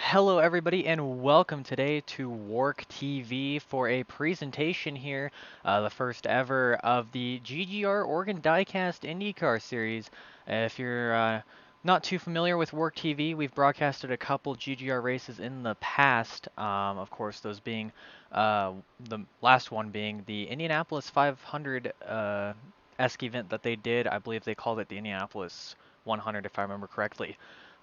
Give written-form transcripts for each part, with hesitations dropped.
Hello everybody and welcome today to Work TV for a presentation here, the first ever of the GGR Oregon Diecast IndyCar series. If you're not too familiar with Work TV, we've broadcasted a couple GGR races in the past, of course those being the last one being the Indianapolis 500 esque event that they did. I believe they called it the Indianapolis 100 if I remember correctly.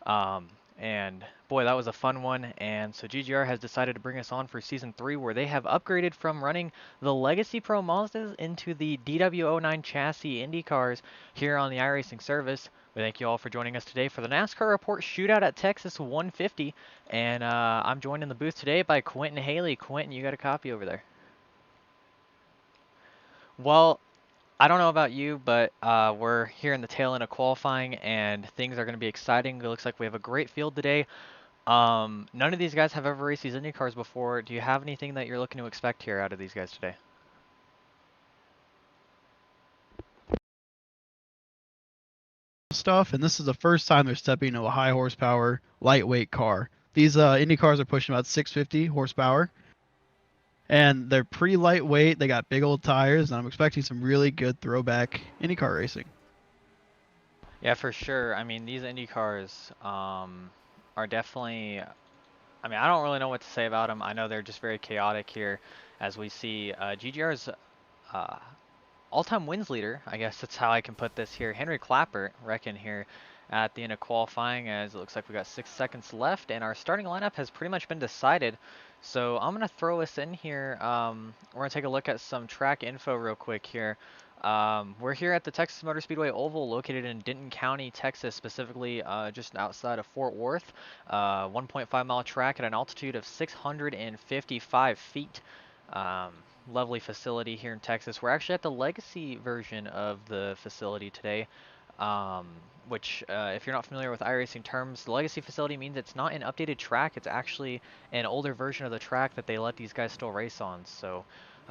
Um, and boy, that was a fun one. And so GGR has decided to bring us on for season 3, where they have upgraded from running the Legacy Pro Mazdas into the DW09 chassis Indy cars here on the iRacing service. We thank you all for joining us today for the NASCAR Report shootout at Texas 150. And I'm joined in the booth today by Quentin Haley. Quentin, you got a copy over there. Well, I don't know about you, but we're here in the tail end of qualifying, and things are going to be exciting. It looks like we have a great field today. None of these guys have ever raced these Indy cars before. Do you have anything that you're looking to expect here out of these guys today? Stuff, and this is the first time they're stepping into a high horsepower, lightweight car. These Indy cars are pushing about 650 horsepower, and they're pretty lightweight. They got big old tires, and I'm expecting some really good throwback IndyCar racing. Yeah, for sure. I mean, these Indy cars are definitely. I mean, I don't really know what to say about them. I know they're just very chaotic here, as we see GGR's uh, all-time wins leader. I guess that's how I can put this here. Henry Clappert, reckon here at the end of qualifying, as it looks like we got 6 seconds left, and our starting lineup has pretty much been decided. So I'm gonna throw us in here. We're gonna take a look at some track info real quick here. We're here at the Texas Motor Speedway Oval, located in Denton County, Texas, specifically just outside of Fort Worth. 1.5-mile track at an altitude of 655 feet. Lovely facility here in Texas. We're actually at the legacy version of the facility today, um, which, if you're not familiar with iRacing terms, the legacy facility means it's not an updated track. It's actually an older version of the track that they let these guys still race on. So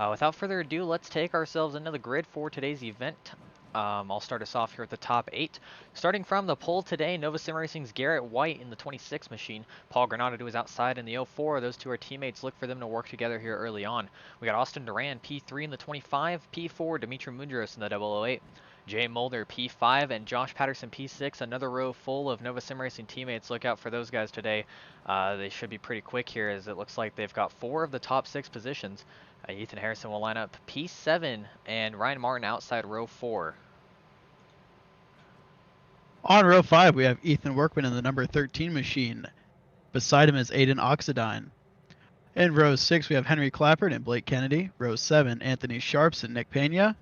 without further ado, let's take ourselves into the grid for today's event. I'll start us off here at the top 8. Starting from the pole today, Nova Sim Racing's Garrett White in the 26 machine. Paul Granado is outside in the 04. Those two are teammates. Look for them to work together here early on. We got Austin Duran, P3 in the 25. P4, Dimitri Mundros in the 008. Jay Mulder, P5, and Josh Patterson, P6. Another row full of Nova Sim Racing teammates. Look out for those guys today. They should be pretty quick here, as it looks like they've got 4 of the top 6 positions. Ethan Harrison will line up P7, and Ryan Martin outside row 4. On row 5, we have Ethan Workman in the number 13 machine. Beside him is Aiden Oxidine. In row 6, we have Henry Clappert and Blake Kennedy. Row 7, Anthony Sharps and Nick Pena.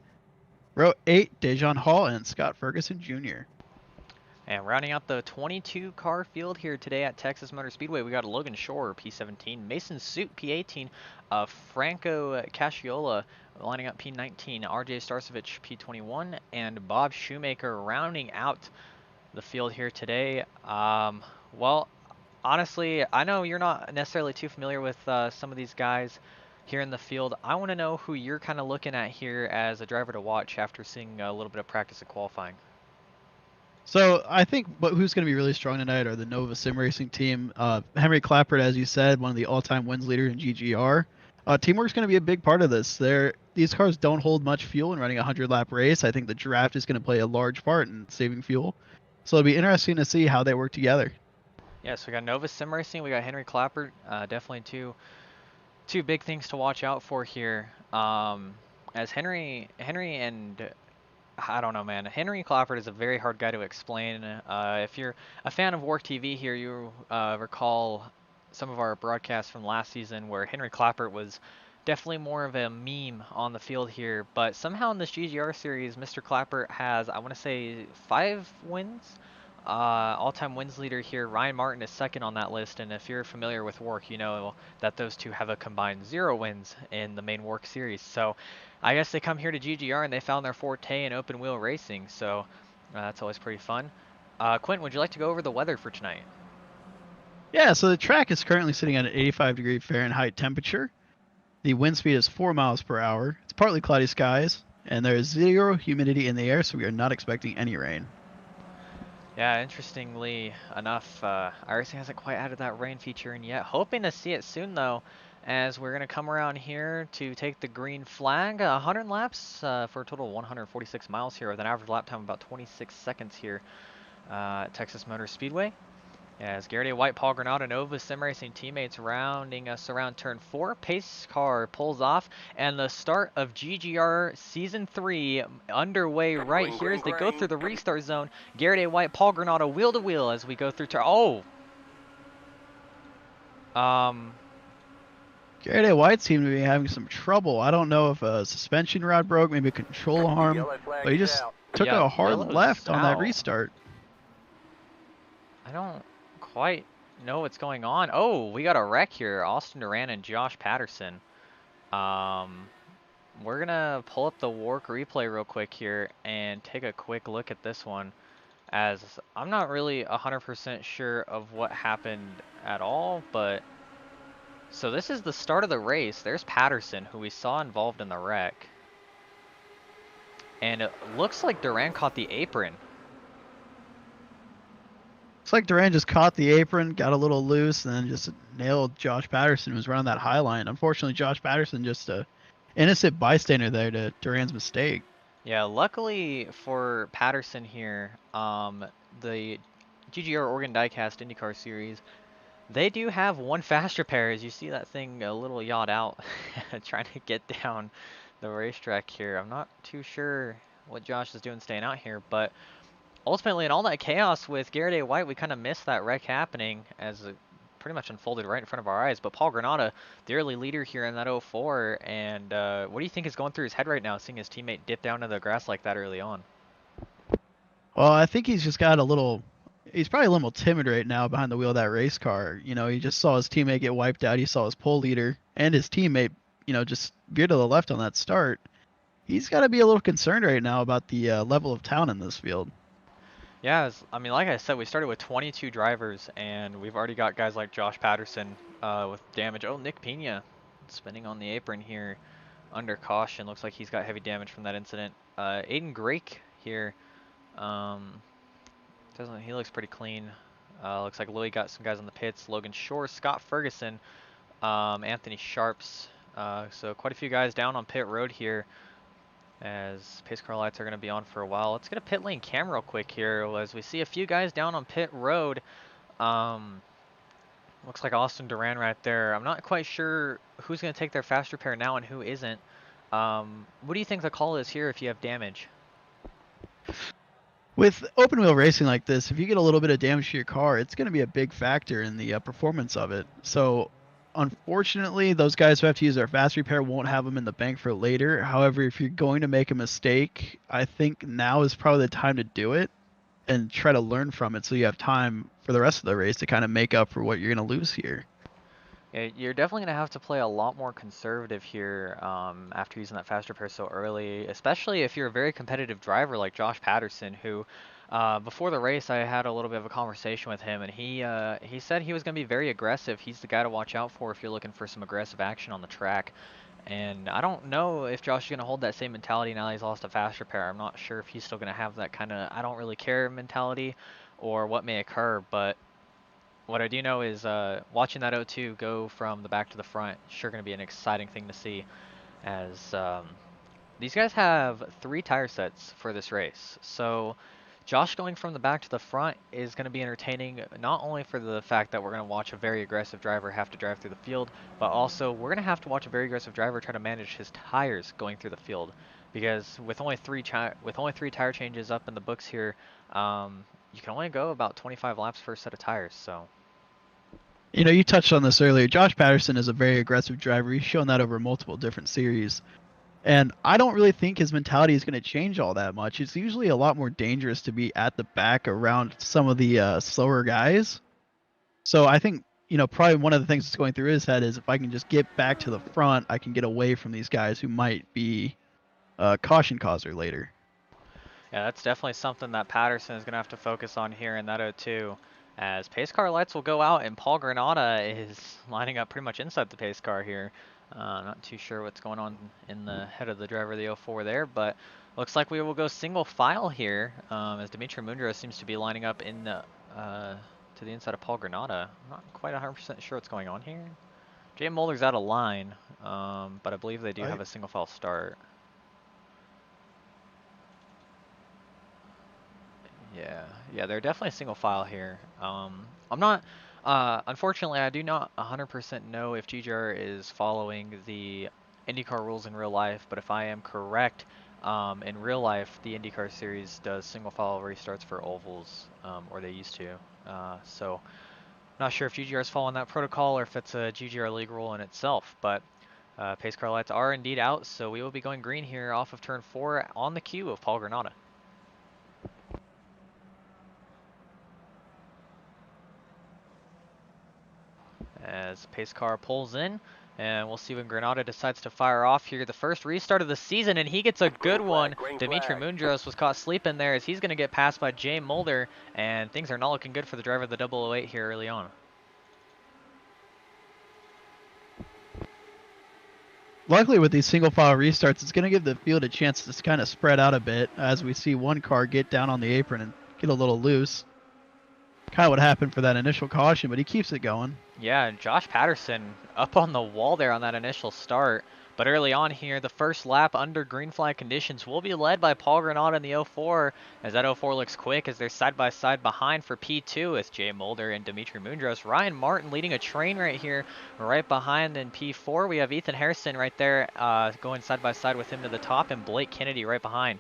Row 8, Dejon Hall and Scott Ferguson Jr. And rounding out the 22 car field here today at Texas Motor Speedway, we got Logan Shore, P17, Mason Suit, P18, Franco Casciola lining up P19, RJ Starcevich, P21, and Bob Shoemaker rounding out the field here today. Well, honestly, I know you're not necessarily too familiar with some of these guys here in the field. I want to know who you're kind of looking at here as a driver to watch after seeing a little bit of practice at qualifying. So I think who's going to be really strong tonight are the Nova Sim Racing team. Henry Clappert, as you said, one of the all-time wins leaders in GGR. Teamwork's going to be a big part of this. These cars don't hold much fuel in running a 100-lap race. I think the draft is going to play a large part in saving fuel. So it'll be interesting to see how they work together. Yeah, so we got Nova Sim Racing, we got Henry Clappert. Definitely two big things to watch out for here. As Henry and I don't know, man. Henry Clappert is a very hard guy to explain. If you're a fan of Work TV here, you recall some of our broadcasts from last season where Henry Clappert was definitely more of a meme on the field here. But somehow in this GGR series, Mr. Clappert has, I want to say, 5 wins. All-time wins leader here. Ryan Martin is second on that list, and if you're familiar with Work, you know that those two have a combined 0 wins in the main Work series. So I guess they come here to GGR and they found their forte in open wheel racing, so that's always pretty fun. Quentin, would you like to go over the weather for tonight? Yeah, so the track is currently sitting at an 85-degree Fahrenheit temperature. The wind speed is 4 miles per hour. It's partly cloudy skies, and there is 0 humidity in the air, so we are not expecting any rain. Yeah, interestingly enough, iRacing hasn't quite added that rain feature in yet. Hoping to see it soon though, as we're gonna come around here to take the green flag. 100 laps for a total of 146 miles here, with an average lap time of about 26 seconds here at Texas Motor Speedway. As Garrett White, Paul Granado, Nova Sim Racing teammates rounding us around turn 4. Pace car pulls off, and the start of GGR Season 3 underway right here as they go through the restart zone. Garrett White, Paul Granado, wheel to wheel as we go through turn. Oh! Garrett White seemed to be having some trouble. I don't know if a suspension rod broke, maybe a control arm, but he just took Yeah, a hard yellow's left on that out. restart. I don't quite know what's going on. Oh, we got a wreck here. Austin Duran and Josh Patterson. Um, We're gonna pull up the WARC replay real quick here and take a quick look at this one, as I'm not really 100% sure of what happened at all, but so this is the start of the race. There's Patterson, who we saw involved in the wreck, and it looks like Duran caught the apron. Looks like Duran just caught the apron, got a little loose, and then just nailed Josh Patterson, who was running that high line. Unfortunately, Josh Patterson just a innocent bystander there to Duran's mistake. Yeah, luckily for Patterson here, the GGR Oregon Diecast IndyCar Series, they do have one fast repair, as you see that thing a little yacht out, trying to get down the racetrack here. I'm not too sure what Josh is doing staying out here, but ultimately in all that chaos with Garrett A. White, we kind of missed that wreck happening as it pretty much unfolded right in front of our eyes. But Paul Granada, the early leader here in that 04, and what do you think is going through his head right now, seeing his teammate dip down to the grass like that early on? Well, I think he's just got a little. He's probably a little timid right now behind the wheel of that race car. You know, he just saw his teammate get wiped out. He saw his pole leader and his teammate, just veer to the left on that start. He's got to be a little concerned right now about the level of talent in this field. Yeah, I mean, like I said, we started with 22 drivers, and we've already got guys like Josh Patterson with damage. Oh, Nick Pena spinning on the apron here under caution. Looks like he's got heavy damage from that incident. Aiden Grake here. Um, doesn't he looks pretty clean. Looks like Louis got some guys on the pits. Logan Shore, Scott Ferguson, Anthony Sharps. So quite a few guys down on pit road here, as pace car lights are going to be on for a while. Let's get a pit lane cam real quick here as we see a few guys down on pit road. Um, Looks like Austin Duran right there. I'm not quite sure who's going to take their fast repair now and who isn't. What do you think the call is here if you have damage? With open wheel racing like this, if you get a little bit of damage to your car, it's going to be a big factor in the performance of it. So, unfortunately, those guys who have to use their fast repair won't have them in the bank for later. However, if you're going to make a mistake, I think now is probably the time to do it and try to learn from it so you have time for the rest of the race to kind of make up for what you're going to lose here. Yeah, you're definitely going to have to play a lot more conservative here after using that fast repair so early, especially if you're a very competitive driver like Josh Patterson, who before the race I had a little bit of a conversation with him, and he said he was going to be very aggressive. He's the guy to watch out for if you're looking for some aggressive action on the track. And I don't know if Josh is going to hold that same mentality now that he's lost a fast repair. I'm not sure if he's still going to have that kind of I don't really care mentality or what may occur, but what I do know is watching that O2 go from the back to the front sure going to be an exciting thing to see, as these guys have 3 tire sets for this race. So Josh going from the back to the front is going to be entertaining, not only for the fact that we're going to watch a very aggressive driver have to drive through the field, but also we're going to have to watch a very aggressive driver try to manage his tires going through the field. Because with only 3 tire changes up in the books here, you can only go about 25 laps for a set of tires. So You touched on this earlier. Josh Patterson is a very aggressive driver. He's shown that over multiple different series. And I don't really think his mentality is going to change all that much. It's usually a lot more dangerous to be at the back around some of the slower guys. So I think, probably one of the things that's going through his head is if I can just get back to the front, I can get away from these guys who might be a caution causer later. yeah, that's definitely something that Patterson is going to have to focus on here in that O2, as pace car lights will go out and Paul Granada is lining up pretty much inside the pace car here. Not too sure what's going on in the head of the driver of the 04 there, but Looks like we will go single file here, as Dimitri Mundros seems to be lining up in the, to the inside of Paul Granada. I'm not quite 100% sure what's going on here. Jay Mulder's out of line, but I believe they do have a single file start. Yeah, they're definitely single file here. I'm not, unfortunately, I do not 100% know if GGR is following the IndyCar rules in real life, but if I am correct, in real life, the IndyCar series does single file restarts for ovals, or they used to. So, not sure if GGR is following that protocol or if it's a GGR league rule in itself, but pace car lights are indeed out, so we will be going green here off of turn 4 on the cue of Paul Granada. As pace car pulls in, and we'll see when Granada decides to fire off here. The first restart of the season, and he gets a good one. Dimitri Mundros was caught sleeping there as he's going to get passed by Jay Mulder, and things are not looking good for the driver of the 008 here early on. Luckily, with these single file restarts, it's going to give the field a chance to kind of spread out a bit as we see one car get down on the apron and get a little loose. Kind of what happened for that initial caution, but he keeps it going. Yeah, Josh Patterson up on the wall there on that initial start. But early on here, the first lap under green flag conditions will be led by Paul Granada in the 04, as that 04 looks quick as they're side by side behind for P2 as Jay Mulder and Dimitri Mundros. Ryan Martin leading a train right here, right behind in P4. We have Ethan Harrison right there going side by side with him to the top, and Blake Kennedy right behind.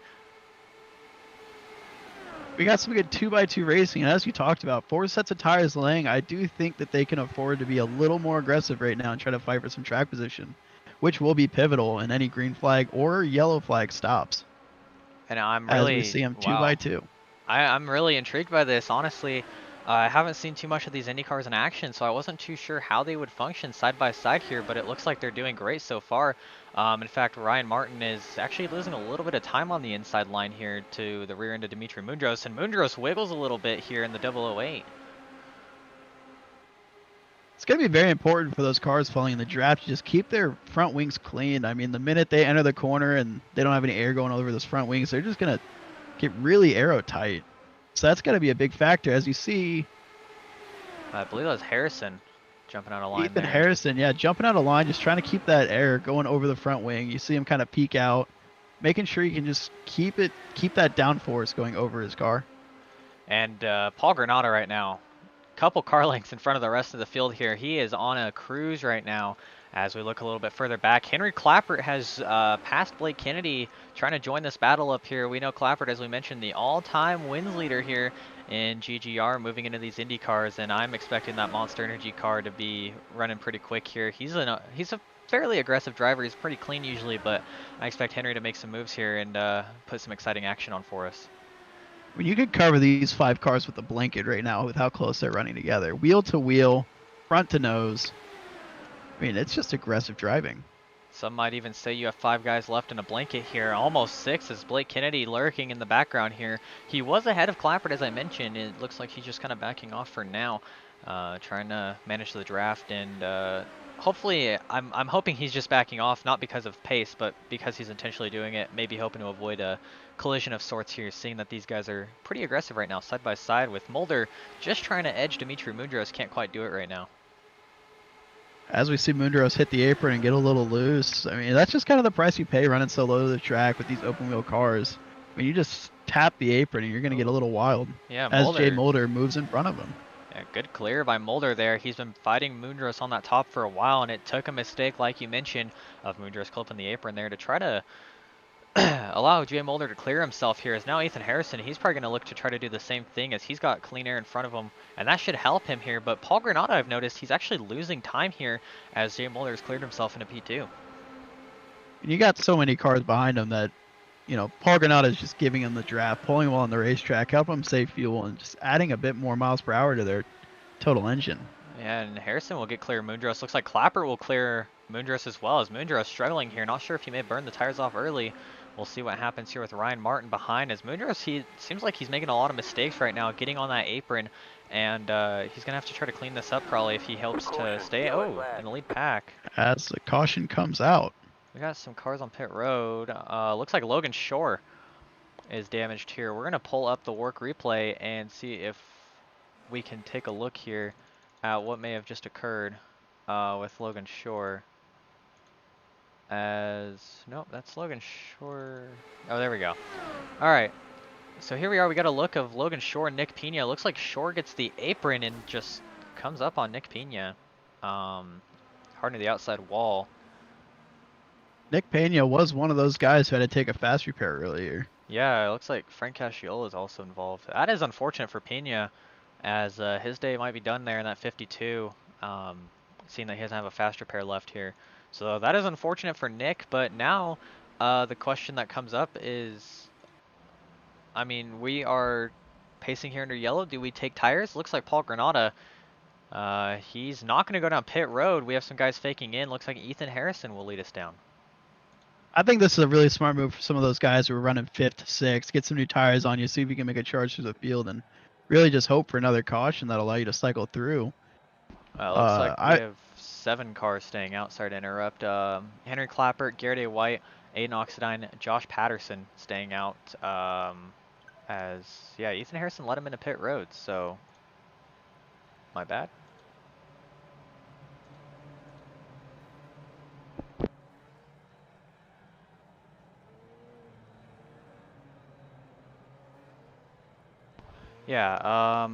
We got some good 2x2 racing, and as you talked about, 4 sets of tires laying. I do think that they can afford to be a little more aggressive right now and try to fight for some track position, which will be pivotal in any green flag or yellow flag stops. And I'm really, as we see them 2x2. I'm really intrigued by this, honestly. I haven't seen too much of these Indy cars in action, so I wasn't too sure how they would function side by side here, but it looks like they're doing great so far. In fact, Ryan Martin is actually losing a little bit of time on the inside line here to the rear end of Dimitri Mundros, and Mundros wiggles a little bit here in the 008. It's going to be very important for those cars falling in the draft to just keep their front wings clean. I mean, the minute they enter the corner and they don't have any air going over those front wings, they're just going to get really aero tight. So that's going to be a big factor. As you see, I believe that was Harrison jumping out of line. Ethan Harrison, yeah, jumping out of line, just trying to keep that air going over the front wing. You see him kind of peek out, making sure he can just keep that downforce going over his car. And Paul Granada right now, couple car lengths in front of the rest of the field here. He is on a cruise right now. As we look a little bit further back, Henry Clappert has passed Blake Kennedy, trying to join this battle up here. We know Clappert, as we mentioned, the all-time wins leader here in GGR, moving into these Indy cars, and I'm expecting that Monster Energy car to be running pretty quick here. He's a fairly aggressive driver. He's pretty clean usually, but I expect Henry to make some moves here and put some exciting action on for us. I mean, you could cover these 5 cars with a blanket right now with how close they're running together. Wheel to wheel, front to nose. I mean, it's just aggressive driving. Some might even say you have 5 guys left in a blanket here. Almost 6 as Blake Kennedy lurking in the background here. He was ahead of Clappert, as I mentioned. It looks like he's just kind of backing off for now, trying to manage the draft. And hopefully, I'm hoping he's just backing off, not because of pace, but because he's intentionally doing it. Maybe hoping to avoid a collision of sorts here, seeing that these guys are pretty aggressive right now, side by side, with Mulder just trying to edge Dimitri Mundros. Can't quite do it right now. As we see Mundros hit the apron and get a little loose, I mean, that's just kind of the price you pay running so low to the track with these open wheel cars. I mean, you just tap the apron and you're going to get a little wild. Yeah, as Mulder, Jay Mulder moves in front of him. Yeah, good clear by Mulder there. He's been fighting Mundros on that top for a while, and it took a mistake, like you mentioned, of Mundros clipping the apron there to try to allow Jay Mulder to clear himself here. As now Ethan Harrison, he's probably going to look to try to do the same thing, as he's got clean air in front of him, and that should help him here. But Paul Granada, I've noticed, he's actually losing time here as Jay Mulder has cleared himself into P2. And you got so many cars behind him that, you know, Paul Granada is just giving him the draft, pulling him on the racetrack, helping him save fuel, and just adding a bit more miles per hour to their total engine. Yeah, and Harrison will get clear Mundros. Looks like Clappert will clear Mundros as well, as Mundros struggling here. Not sure if he may burn the tires off early. We'll see what happens here with Ryan Martin behind, as Mundros, he seems like he's making a lot of mistakes right now getting on that apron, and he's going to have to try to clean this up probably if he hopes to stay in the lead pack. As the caution comes out. We got some cars on pit road. Looks like Logan Shore is damaged here. We're gonna pull up the work replay and see if we can take a look here at what may have just occurred with Logan Shore. Nope, that's Logan Shore. Oh, there we go. All right. So here we are. We got a look of Logan Shore and Nick Pena. Looks like Shore gets the apron and just comes up on Nick Pena, hard to the outside wall. Nick Pena was one of those guys who had to take a fast repair earlier. Yeah, it looks like Frank Casciola is also involved. That is unfortunate for Pena, as his day might be done there in that 52, seeing that he doesn't have a fast repair left here. So that is unfortunate for Nick, but now the question that comes up is, I mean, we are pacing here under yellow. Do we take tires? Looks like Paul Granada, he's not going to go down pit road. We have some guys faking in. Looks like Ethan Harrison will lead us down. I think this is a really smart move for some of those guys who are running 5th, 6th. Get some new tires on you, see if you can make a charge through the field, and really just hope for another caution that'll allow you to cycle through. Looks like we I have 7 cars staying out. Sorry to interrupt. Henry Clappert, Garrett A. White, Aiden Oxidine, Josh Patterson staying out. Yeah, Ethan Harrison let him into pit road, so my bad. Yeah,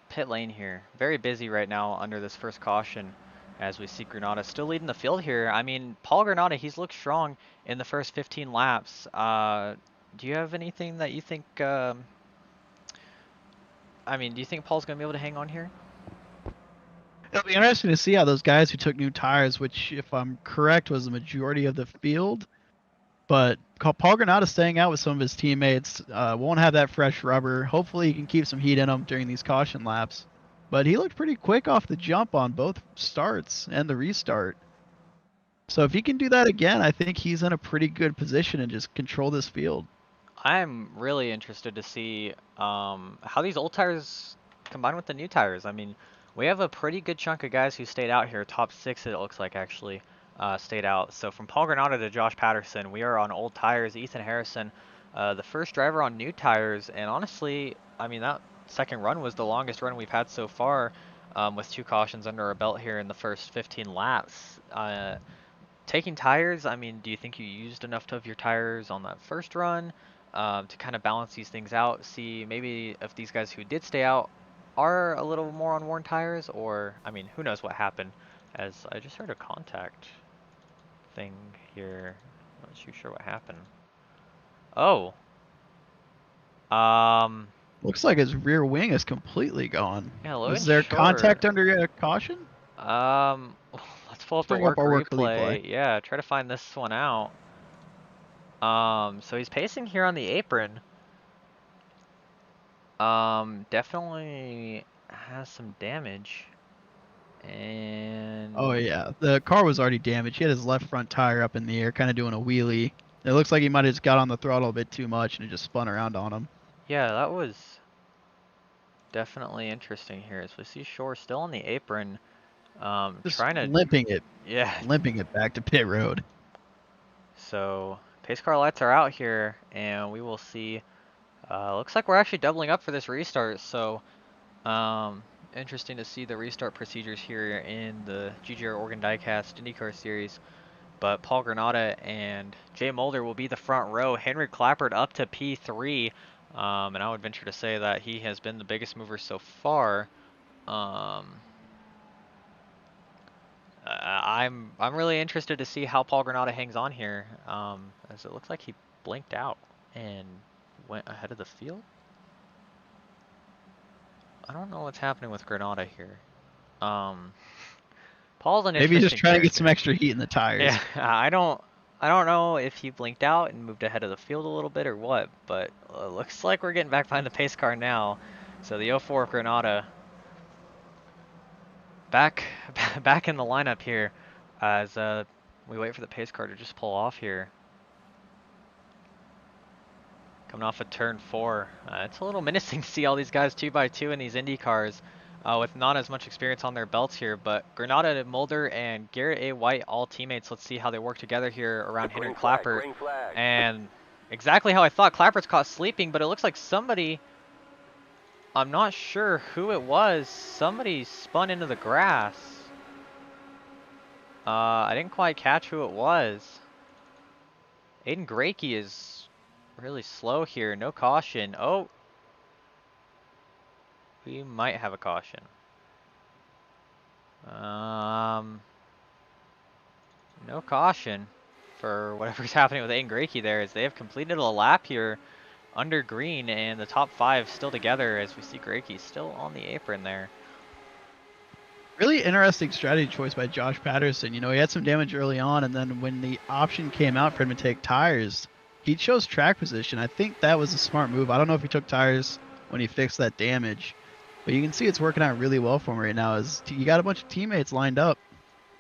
pit lane here. Very busy right now under this first caution as we see Granada still leading the field here. I mean, Paul Granada, he's looked strong in the first 15 laps. Do you have anything that you think, I mean, do you think Paul's going to be able to hang on here? It'll be interesting to see how those guys who took new tires, which, if I'm correct, was the majority of the field, but Paul Granada staying out with some of his teammates, won't have that fresh rubber. Hopefully he can keep some heat in him during these caution laps. But he looked pretty quick off the jump on both starts and the restart. So if he can do that again, I think he's in a pretty good position and just control this field. I'm really interested to see how these old tires combine with the new tires. I mean, we have a pretty good chunk of guys who stayed out here. Top 6, it looks like, actually stayed out. So from Paul Granada to Josh Patterson, we are on old tires. Ethan Harrison, the first driver on new tires. And honestly, I mean, that second run was the longest run we've had so far, with 2 cautions under our belt here in the first 15 laps. Taking tires, I mean, do you think you used enough of your tires on that first run to kind of balance these things out? See maybe if these guys who did stay out are a little more on worn tires, or, I mean, who knows what happened, as I just heard a contact thing here. Not too sure what happened. Oh. Looks like his rear wing is completely gone. Yeah, Was Logan there Shore. contact under caution? Let's pull up Let's the bring up work our work replay. replay. Yeah, try to find this one out. So he's pacing here on the apron. Definitely has some damage. And Oh yeah, the car was already damaged. He had his left front tire up in the air, kind of doing a wheelie. It looks like he might have just got on the throttle a bit too much and it just spun around on him. yeah, that was definitely interesting here. As we see Shore still on the apron, Just trying to, yeah. limping it back to pit road. So pace car lights are out here, and we will see. Looks like we're actually doubling up for this restart. So, interesting to see the restart procedures here in the GGR Oregon Diecast IndyCar Series. But Paul Granada and Jay Mulder will be the front row. Henry Clappert up to P3, and I would venture to say that he has been the biggest mover so far. I'm really interested to see how Paul Granada hangs on here, as it looks like he blinked out and went ahead of the field. I don't know what's happening with Granada here. Paul's an Maybe he's just interesting trying to get some character. extra heat in the tires. Yeah, I don't know if he blinked out and moved ahead of the field a little bit or what, but looks like we're getting back behind the pace car now. So the 04 Granada back back in the lineup here as we wait for the pace car to just pull off here. Coming off of turn 4. It's a little menacing to see all these guys 2x2 in these Indy cars. with not as much experience on their belts here. But Granada, Mulder, and Garrett A. White, all teammates. Let's see how they work together here around Henry Clappert. Green flag. And exactly how I thought, Clappert's caught sleeping, but it looks like somebody, I'm not sure who it was, somebody spun into the grass. I didn't quite catch who it was. Aiden Grakey is really slow here, no caution. Oh, we might have a caution. No caution for whatever's happening with Aiden Grakey there, as they have completed a lap here under green, and the top 5 still together as we see Grakey still on the apron there. Really interesting strategy choice by Josh Patterson. You know, he had some damage early on, and then when the option came out for him to take tires, he chose track position. I think that was a smart move. I don't know if he took tires when he fixed that damage, but you can see it's working out really well for him right now as you got a bunch of teammates lined up.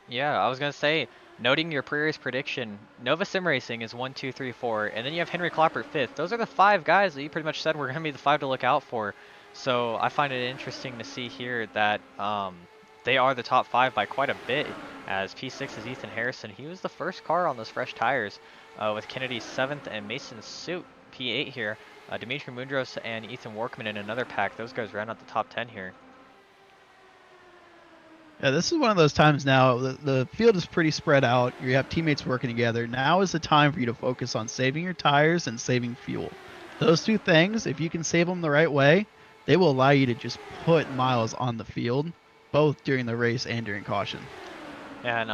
Yeah, I was going to say, noting your previous prediction, Nova Sim Racing is 1, 2, 3, 4, and then you have Henry Clappert 5th. Those are the 5 guys that you pretty much said were going to be the 5 to look out for. So I find it interesting to see here that they are the top 5 by quite a bit, as P6 is Ethan Harrison. He was the first car on those fresh tires, with Kennedy 7th and Mason Suit P8 here. Dimitri Mundros and Ethan Workman in another pack. Those guys ran out the top 10 here. Yeah, this is one of those times now. The field is pretty spread out. You have teammates working together. Now is the time for you to focus on saving your tires and saving fuel. Those two things, if you can save them the right way, they will allow you to just put miles on the field, both during the race and during caution. Yeah, and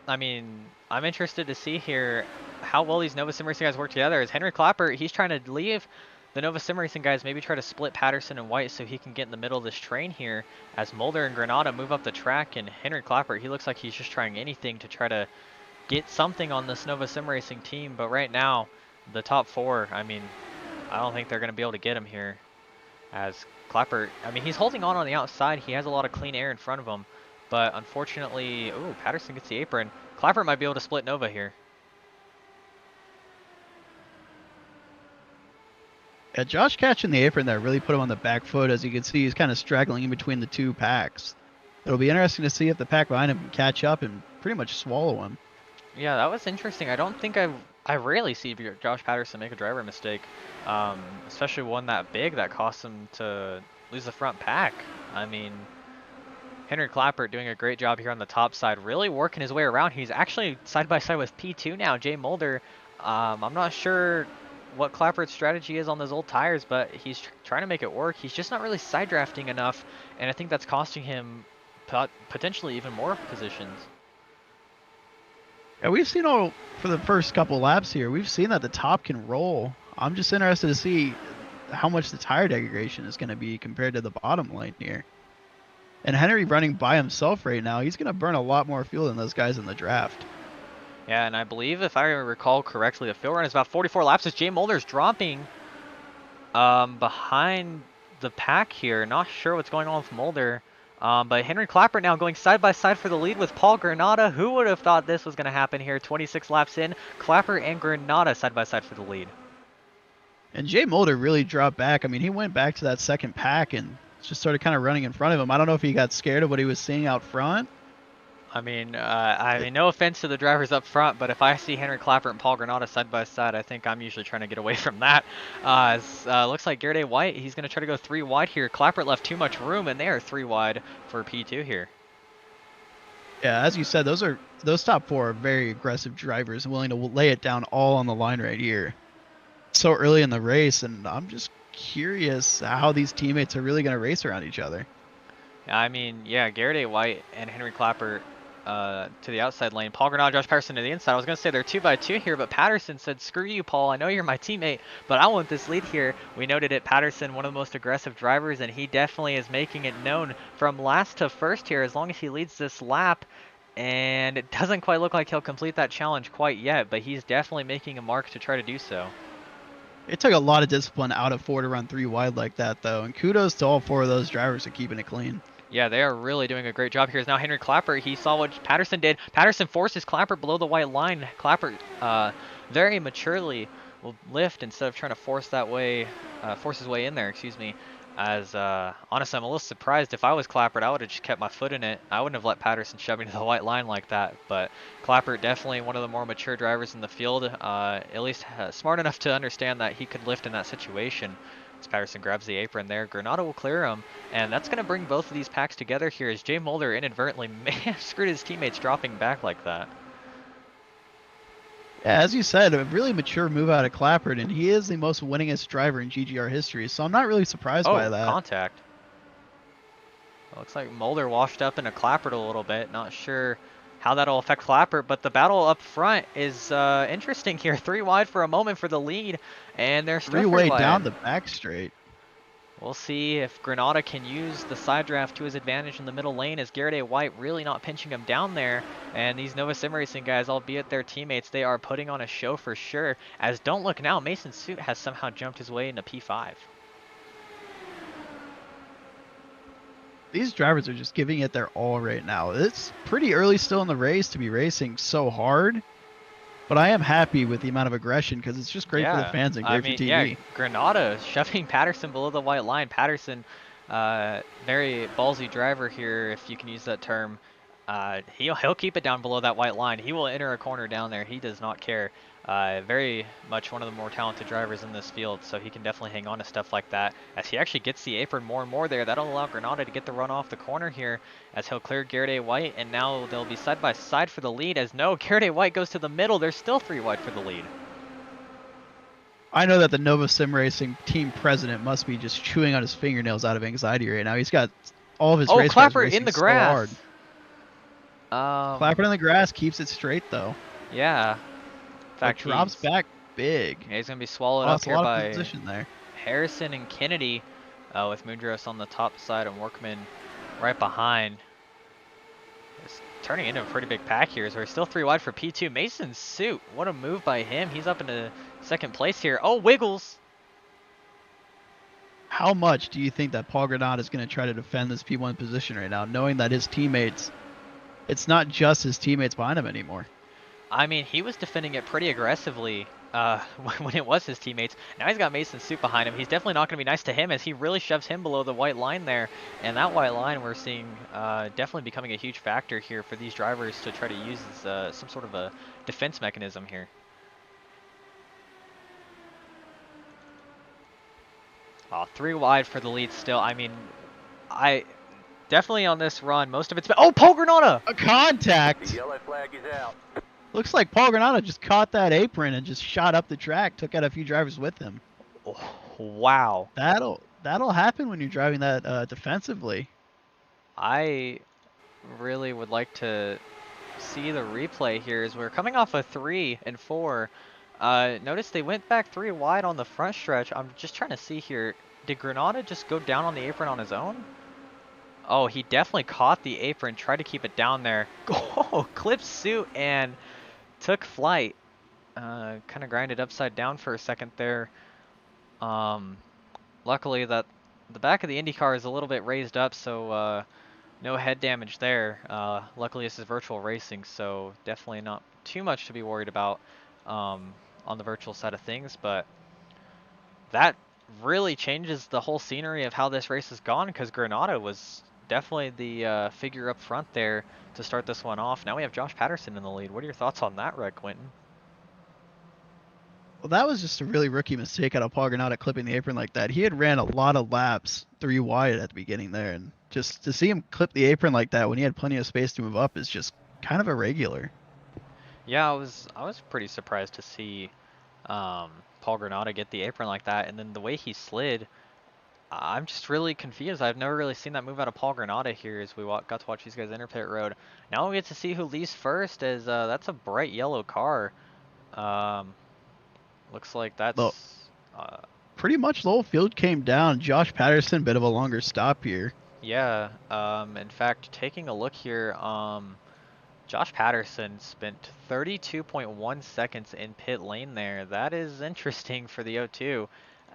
I'm interested to see here how well these Nova Sim Racing guys work together. As Henry Clappert, he's trying to leave the Nova Sim Racing guys, maybe try to split Patterson and White so he can get in the middle of this train here, as Mulder and Granada move up the track, and Henry Clappert, he looks like he's just trying anything to try to get something on this Nova Sim Racing team. But right now, the top 4, I don't think they're going to be able to get him here, as Clappert, he's holding on the outside. He has a lot of clean air in front of him, but unfortunately, ooh, Patterson gets the apron. Clappert might be able to split Nova here. Yeah, Josh catching the apron there really put him on the back foot. As you can see, he's kind of straggling in between the 2 packs. It'll be interesting to see if the pack behind him can catch up and pretty much swallow him. Yeah, that was interesting. I don't think I rarely see Josh Patterson make a driver mistake, especially one that big that cost him to lose the front pack. Henry Clappert doing a great job here on the top side, really working his way around. He's actually side by side with P2 now, Jay Mulder. I'm not sure what Clappert's strategy is on those old tires, but he's trying to make it work. He's just not really side drafting enough, and I think that's costing him potentially even more positions. Yeah, we've seen for the first couple laps here, we've seen that the top can roll. I'm just interested to see how much the tire degradation is going to be compared to the bottom lane here. And Henry running by himself right now, he's going to burn a lot more fuel than those guys in the draft. Yeah, and I believe, if I recall correctly, the field run is about 44 laps as Jay Mulder's dropping behind the pack here. Not sure what's going on with Mulder. But Henry Clappert now going side by side for the lead with Paul Granada. Who would have thought this was going to happen here? 26 laps in, Clappert and Granada side by side for the lead. And Jay Mulder really dropped back. He went back to that second pack and just started kind of running in front of him. I don't know if he got scared of what he was seeing out front. No offense to the drivers up front, but if I see Henry Clappert and Paul Granada side by side, I think I'm usually trying to get away from that. Looks like Garrett A. White, he's going to try to go 3 wide here. Clappert left too much room, and they are 3 wide for P2 here. Yeah, as you said, those top 4 are very aggressive drivers and willing to lay it down all on the line right here. So early in the race, and I'm just curious how these teammates are really going to race around each other. Garrett A. White and Henry Clappert to the outside lane. Paul Granada, Josh Patterson to the inside. I was going to say they're 2 by 2 here, but Patterson said, screw you, Paul. I know you're my teammate, but I want this lead here. We noted it. Patterson, one of the most aggressive drivers, and he definitely is making it known from last to first here as long as he leads this lap. And it doesn't quite look like he'll complete that challenge quite yet, but he's definitely making a mark to try to do so. It took a lot of discipline out of 4 to run 3 wide like that, though, and kudos to all 4 of those drivers for keeping it clean. Yeah, they are really doing a great job here. Is now Henry Clappert. He saw what Patterson did. Patterson forces Clappert below the white line. Clappert very maturely will lift instead of trying to force his way in there, excuse me. As honestly, I'm a little surprised. If I was Clappert, I would have just kept my foot in it. I wouldn't have let Patterson shove me to the white line like that. But Clappert definitely one of the more mature drivers in the field. At least smart enough to understand that he could lift in that situation. As Patterson grabs the apron there, Granado will clear him, and that's going to bring both of these packs together here. As Jay Mulder inadvertently may have screwed his teammates dropping back like that. Yeah, as you said, a really mature move out of Clapperton, and he is the most winningest driver in GGR history, so I'm not really surprised by Oh, that. contact. Looks like Mulder washed up into Clappert a little bit. Not sure how that'll affect Clappert, but the battle up front is interesting here. 3 wide for a moment for the lead, and they're still 3 Three-way wide. down the back straight. We'll see if Granada can use the side draft to his advantage in the middle lane, as Garrett A. White really not pinching him down there. And these Nova Sim Racing guys, albeit their teammates, they are putting on a show for sure. As don't look now, Mason Suit has somehow jumped his way into P5. These drivers are just giving it their all right now. It's pretty early still in the race to be racing so hard, but I am happy with the amount of aggression because it's just great for the Yeah, fans and I great for mean, yeah, TV. Granada shoving Patterson below the white line. Patterson, very ballsy driver here, if you can use that term. He'll keep it down below that white line. He will enter a corner down there. He does not care. Very much one of the more talented drivers in this field, so he can definitely hang on to stuff like that. As he actually gets the apron more and more there, that'll allow Granada to get the run off the corner here, as he'll clear Garrett A. White, and now they'll be side by side for the lead. As no, Garrett A. White goes to the middle. There's still 3 wide for the lead. I know that the Nova Sim Racing team president must be just chewing on his fingernails out of anxiety right now. He's got all of his Oh, race cars Clapper in racing the so hard. grass. Clapper in the grass keeps it straight though, Yeah. In but fact, drops back big. he's going to be swallowed up Lost a here lot of by position there. Harrison and Kennedy, with Moondros on the top side and Workman right behind. It's turning into a pretty big pack here, so we're still 3 wide for P2. Mason Suit, what a move by him. He's up into second place here. Oh, Wiggles. How much do you think that Paul Granat is going to try to defend this P1 position right now, knowing that his teammates, it's not just his teammates behind him anymore? I mean, he was defending it pretty aggressively when it was his teammates. Now he's got Mason Suit behind him. He's definitely not going to be nice to him, as he really shoves him below the white line there. And that white line we're seeing definitely becoming a huge factor here for these drivers to try to use as some sort of a defense mechanism here. Oh, 3 wide for the lead still. I mean, I definitely on this run, most of it's been... Oh, Paul Granada! A contact! The yellow flag is out. Looks like Paul Granada just caught that apron and just shot up the track, took out a few drivers with him. Oh, wow. That'll happen when you're driving that defensively. I really would like to see the replay here, as we're coming off a 3 and 4. Notice they went back 3 wide on the front stretch. I'm just trying to see here. Did Granada just go down on the apron on his own? Oh, he definitely caught the apron, tried to keep it down there. Oh, clipped Suit and took flight. Kind of grinded upside down for a second there. Luckily that the back of the Indycar is a little bit raised up, so no head damage there. Luckily this is virtual racing, so definitely not too much to be worried about on the virtual side of things, but that really changes the whole scenery of how this race has gone, because Granada was definitely the figure up front there to start this one off. Now we have Josh Patterson in the lead. What are your thoughts on that, Red Quinton? Well, that was just a really rookie mistake out of Paul Granada clipping the apron like that. He had ran a lot of laps 3 wide at the beginning there, and just to see him clip the apron like that when he had plenty of space to move up is just kind of irregular. Yeah, I was pretty surprised to see Paul Granada get the apron like that, and then the way he slid, I'm just really confused. I've never really seen that move out of Paul Granada here as we got to watch these guys enter pit road. Now we get to see who leaves first, as that's a bright yellow car. Looks like Though that's pretty much the whole field came down. Josh Patterson, bit of a longer stop here. yeah. In fact, taking a look here, Josh Patterson spent 32.1 seconds in pit lane there. That is interesting for the O2,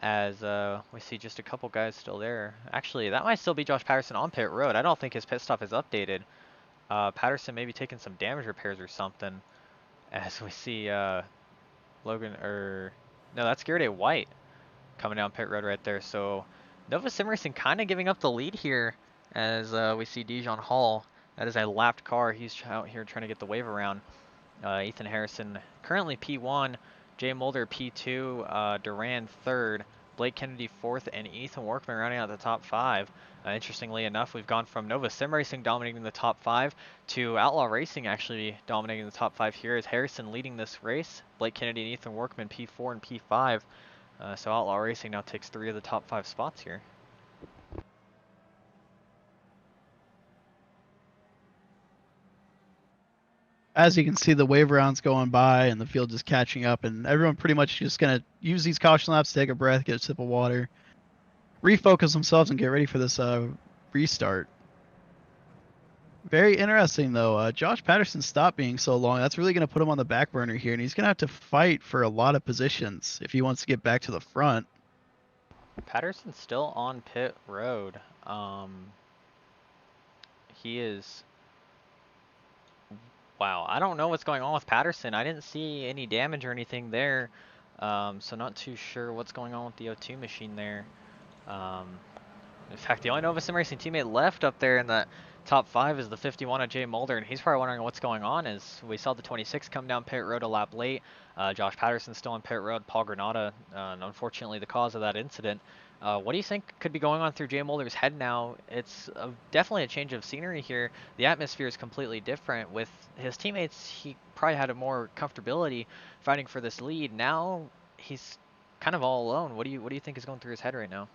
as we see just a couple guys still there. Actually, that might still be Josh Patterson on pit road. I don't think his pit stop is updated. Patterson may be taking some damage repairs or something, as we see Logan, or no, that's Garrett A. White coming down pit road right there. So Nova Sim Racing kind of giving up the lead here as we see Dijon Hall. That is a lapped car. He's out here trying to get the wave around. Ethan Harrison currently P1, Jay Mulder P2, Duran third, Blake Kennedy fourth, and Ethan Workman rounding out the top five. Interestingly enough, we've gone from Nova Sim Racing dominating the top five to Outlaw Racing actually dominating the top five here as Harrison leading this race. Blake Kennedy and Ethan Workman P4 and P5. So Outlaw Racing now takes 3 of the top 5 spots here. As you can see, the wave rounds going by and the field just catching up, and everyone pretty much just gonna use these caution laps, take a breath, get a sip of water, refocus themselves, and get ready for this restart. Very interesting though. Josh Patterson stopped being so long. That's really gonna put him on the back burner here, and he's gonna have to fight for a lot of positions if he wants to get back to the front. Patterson's still on pit road. He is. Wow, I don't know what's going on with Patterson. I didn't see any damage or anything there, so not too sure what's going on with the O2 machine there. In fact, the only Nova Sim Racing teammate left up there in the top 5 is the 51 of Jay Mulder, and he's probably wondering what's going on as we saw the 26 come down pit road a lap late. Josh Patterson's still on pit road. Paul Granata, unfortunately, the cause of that incident. What do you think could be going on through Jay Mulder's head now? It's definitely a change of scenery here. The atmosphere is completely different. With his teammates, he probably had a more comfortability fighting for this lead. Now he's kind of all alone. What do you think is going through his head right now?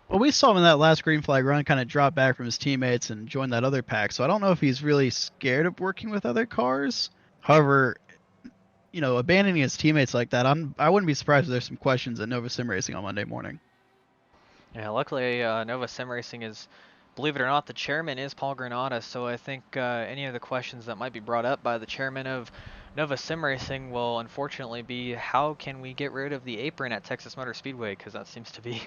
Well, we saw him in that last green flag run kind of drop back from his teammates and join that other pack, so I don't know if he's really scared of working with other cars. However, abandoning his teammates like that, I wouldn't be surprised if there's some questions at Nova Sim Racing on Monday morning. Yeah, luckily Nova Sim Racing is, believe it or not, the chairman is Paul Granata, so I think any of the questions that might be brought up by the chairman of Nova Sim Racing will unfortunately be how can we get rid of the apron at Texas Motor Speedway, because that seems to be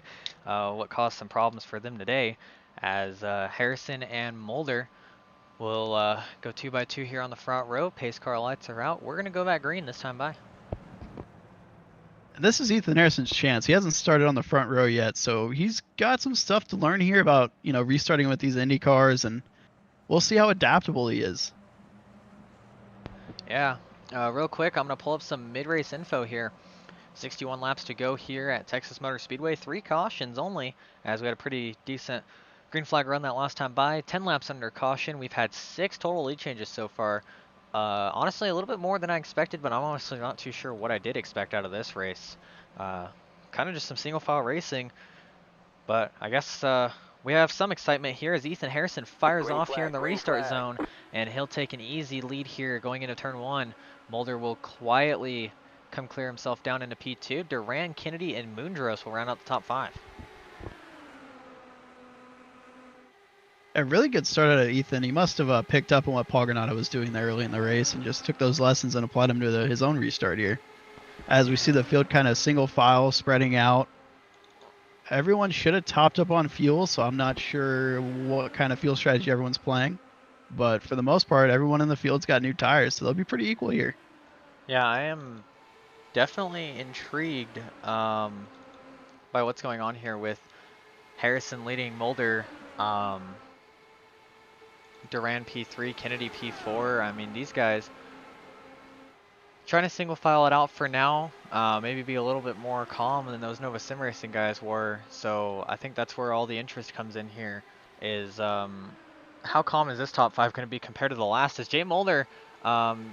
what caused some problems for them today, as Harrison and Mulder will go 2x2 here on the front row. Pace car lights are out. We're going to go back green this time by. This is Ethan Harrison's chance. He hasn't started on the front row yet, so he's got some stuff to learn here about, restarting with these Indy cars, and we'll see how adaptable he is. Yeah, real quick, I'm going to pull up some mid-race info here. 61 laps to go here at Texas Motor Speedway. 3 cautions only, as we had a pretty decent green flag run that last time by. 10 laps under caution. We've had 6 total lead changes so far. Honestly, a little bit more than I expected, but I'm honestly not too sure what I did expect out of this race. Kind of just some single file racing, but I guess we have some excitement here as Ethan Harrison fires off here in the restart zone, and he'll take an easy lead here going into turn 1. Mulder will quietly come clear himself down into P2. Duran, Kennedy, and Moondros will round out the top 5. A really good start out of Ethan. He must have picked up on what Paul Granata was doing there early in the race and just took those lessons and applied them to his own restart here. As we see the field kind of single file spreading out, everyone should have topped up on fuel, so I'm not sure what kind of fuel strategy everyone's playing. But for the most part, everyone in the field's got new tires, so they'll be pretty equal here. Yeah, I am definitely intrigued by what's going on here with Harrison leading Mulder. Duran P3, Kennedy P4. I mean, these guys trying to single file it out for now. Maybe be a little bit more calm than those Nova Sim Racing guys were. So I think that's where all the interest comes in here. Is how calm is this top 5 going to be compared to the last? Is Jay Mulder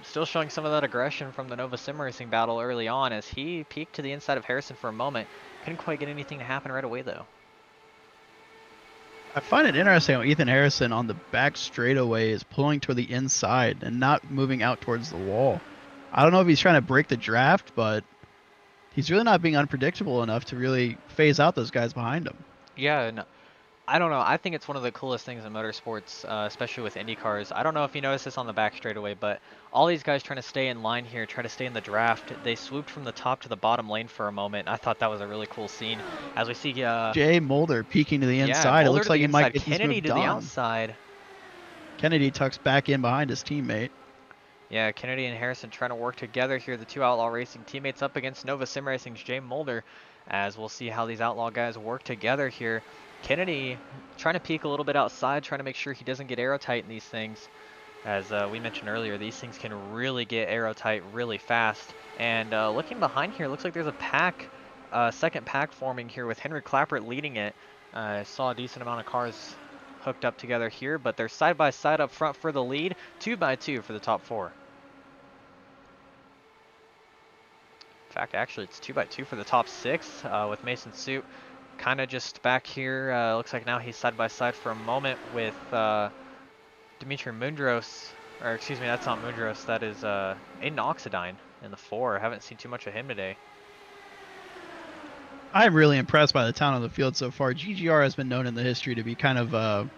still showing some of that aggression from the Nova Sim Racing battle early on as he peeked to the inside of Harrison for a moment. Couldn't quite get anything to happen right away though. I find it interesting how Ethan Harrison on the back straightaway is pulling toward the inside and not moving out towards the wall. I don't know if he's trying to break the draft, but he's really not being unpredictable enough to really phase out those guys behind him. Yeah, no, I don't know. I think it's one of the coolest things in motorsports, especially with Indy cars. I don't know if you noticed this on the back straightaway, but all these guys trying to stay in line here, try to stay in the draft. They swooped from the top to the bottom lane for a moment. I thought that was a really cool scene. As we see, Jay Mulder peeking to the inside. Yeah, It looks like he might get Kennedy to the on. outside. Kennedy tucks back in behind his teammate. Yeah, Kennedy and Harrison trying to work together here. The 2 Outlaw Racing teammates up against Nova Sim Racing's Jay Mulder. as we'll see how these Outlaw guys work together here. Kennedy trying to peek a little bit outside, trying to make sure he doesn't get arrow tight in these things. As we mentioned earlier, these things can really get arrow tight really fast. And looking behind here, looks like there's a pack, second pack forming here with Henry Clappert leading it. I saw a decent amount of cars hooked up together here, but they're side by side up front for the lead, 2x2 for the top 4. In fact, actually, it's 2x2 for the top 6 with Mason Suit kind of just back here. Looks like now he's side by side for a moment with Dimitri Mundros, or excuse me, that's not Mundros, that is Aiden Oxidine in the 4. I haven't seen too much of him today. I'm really impressed by the talent on the field so far. GGR has been known in the history to be kind of,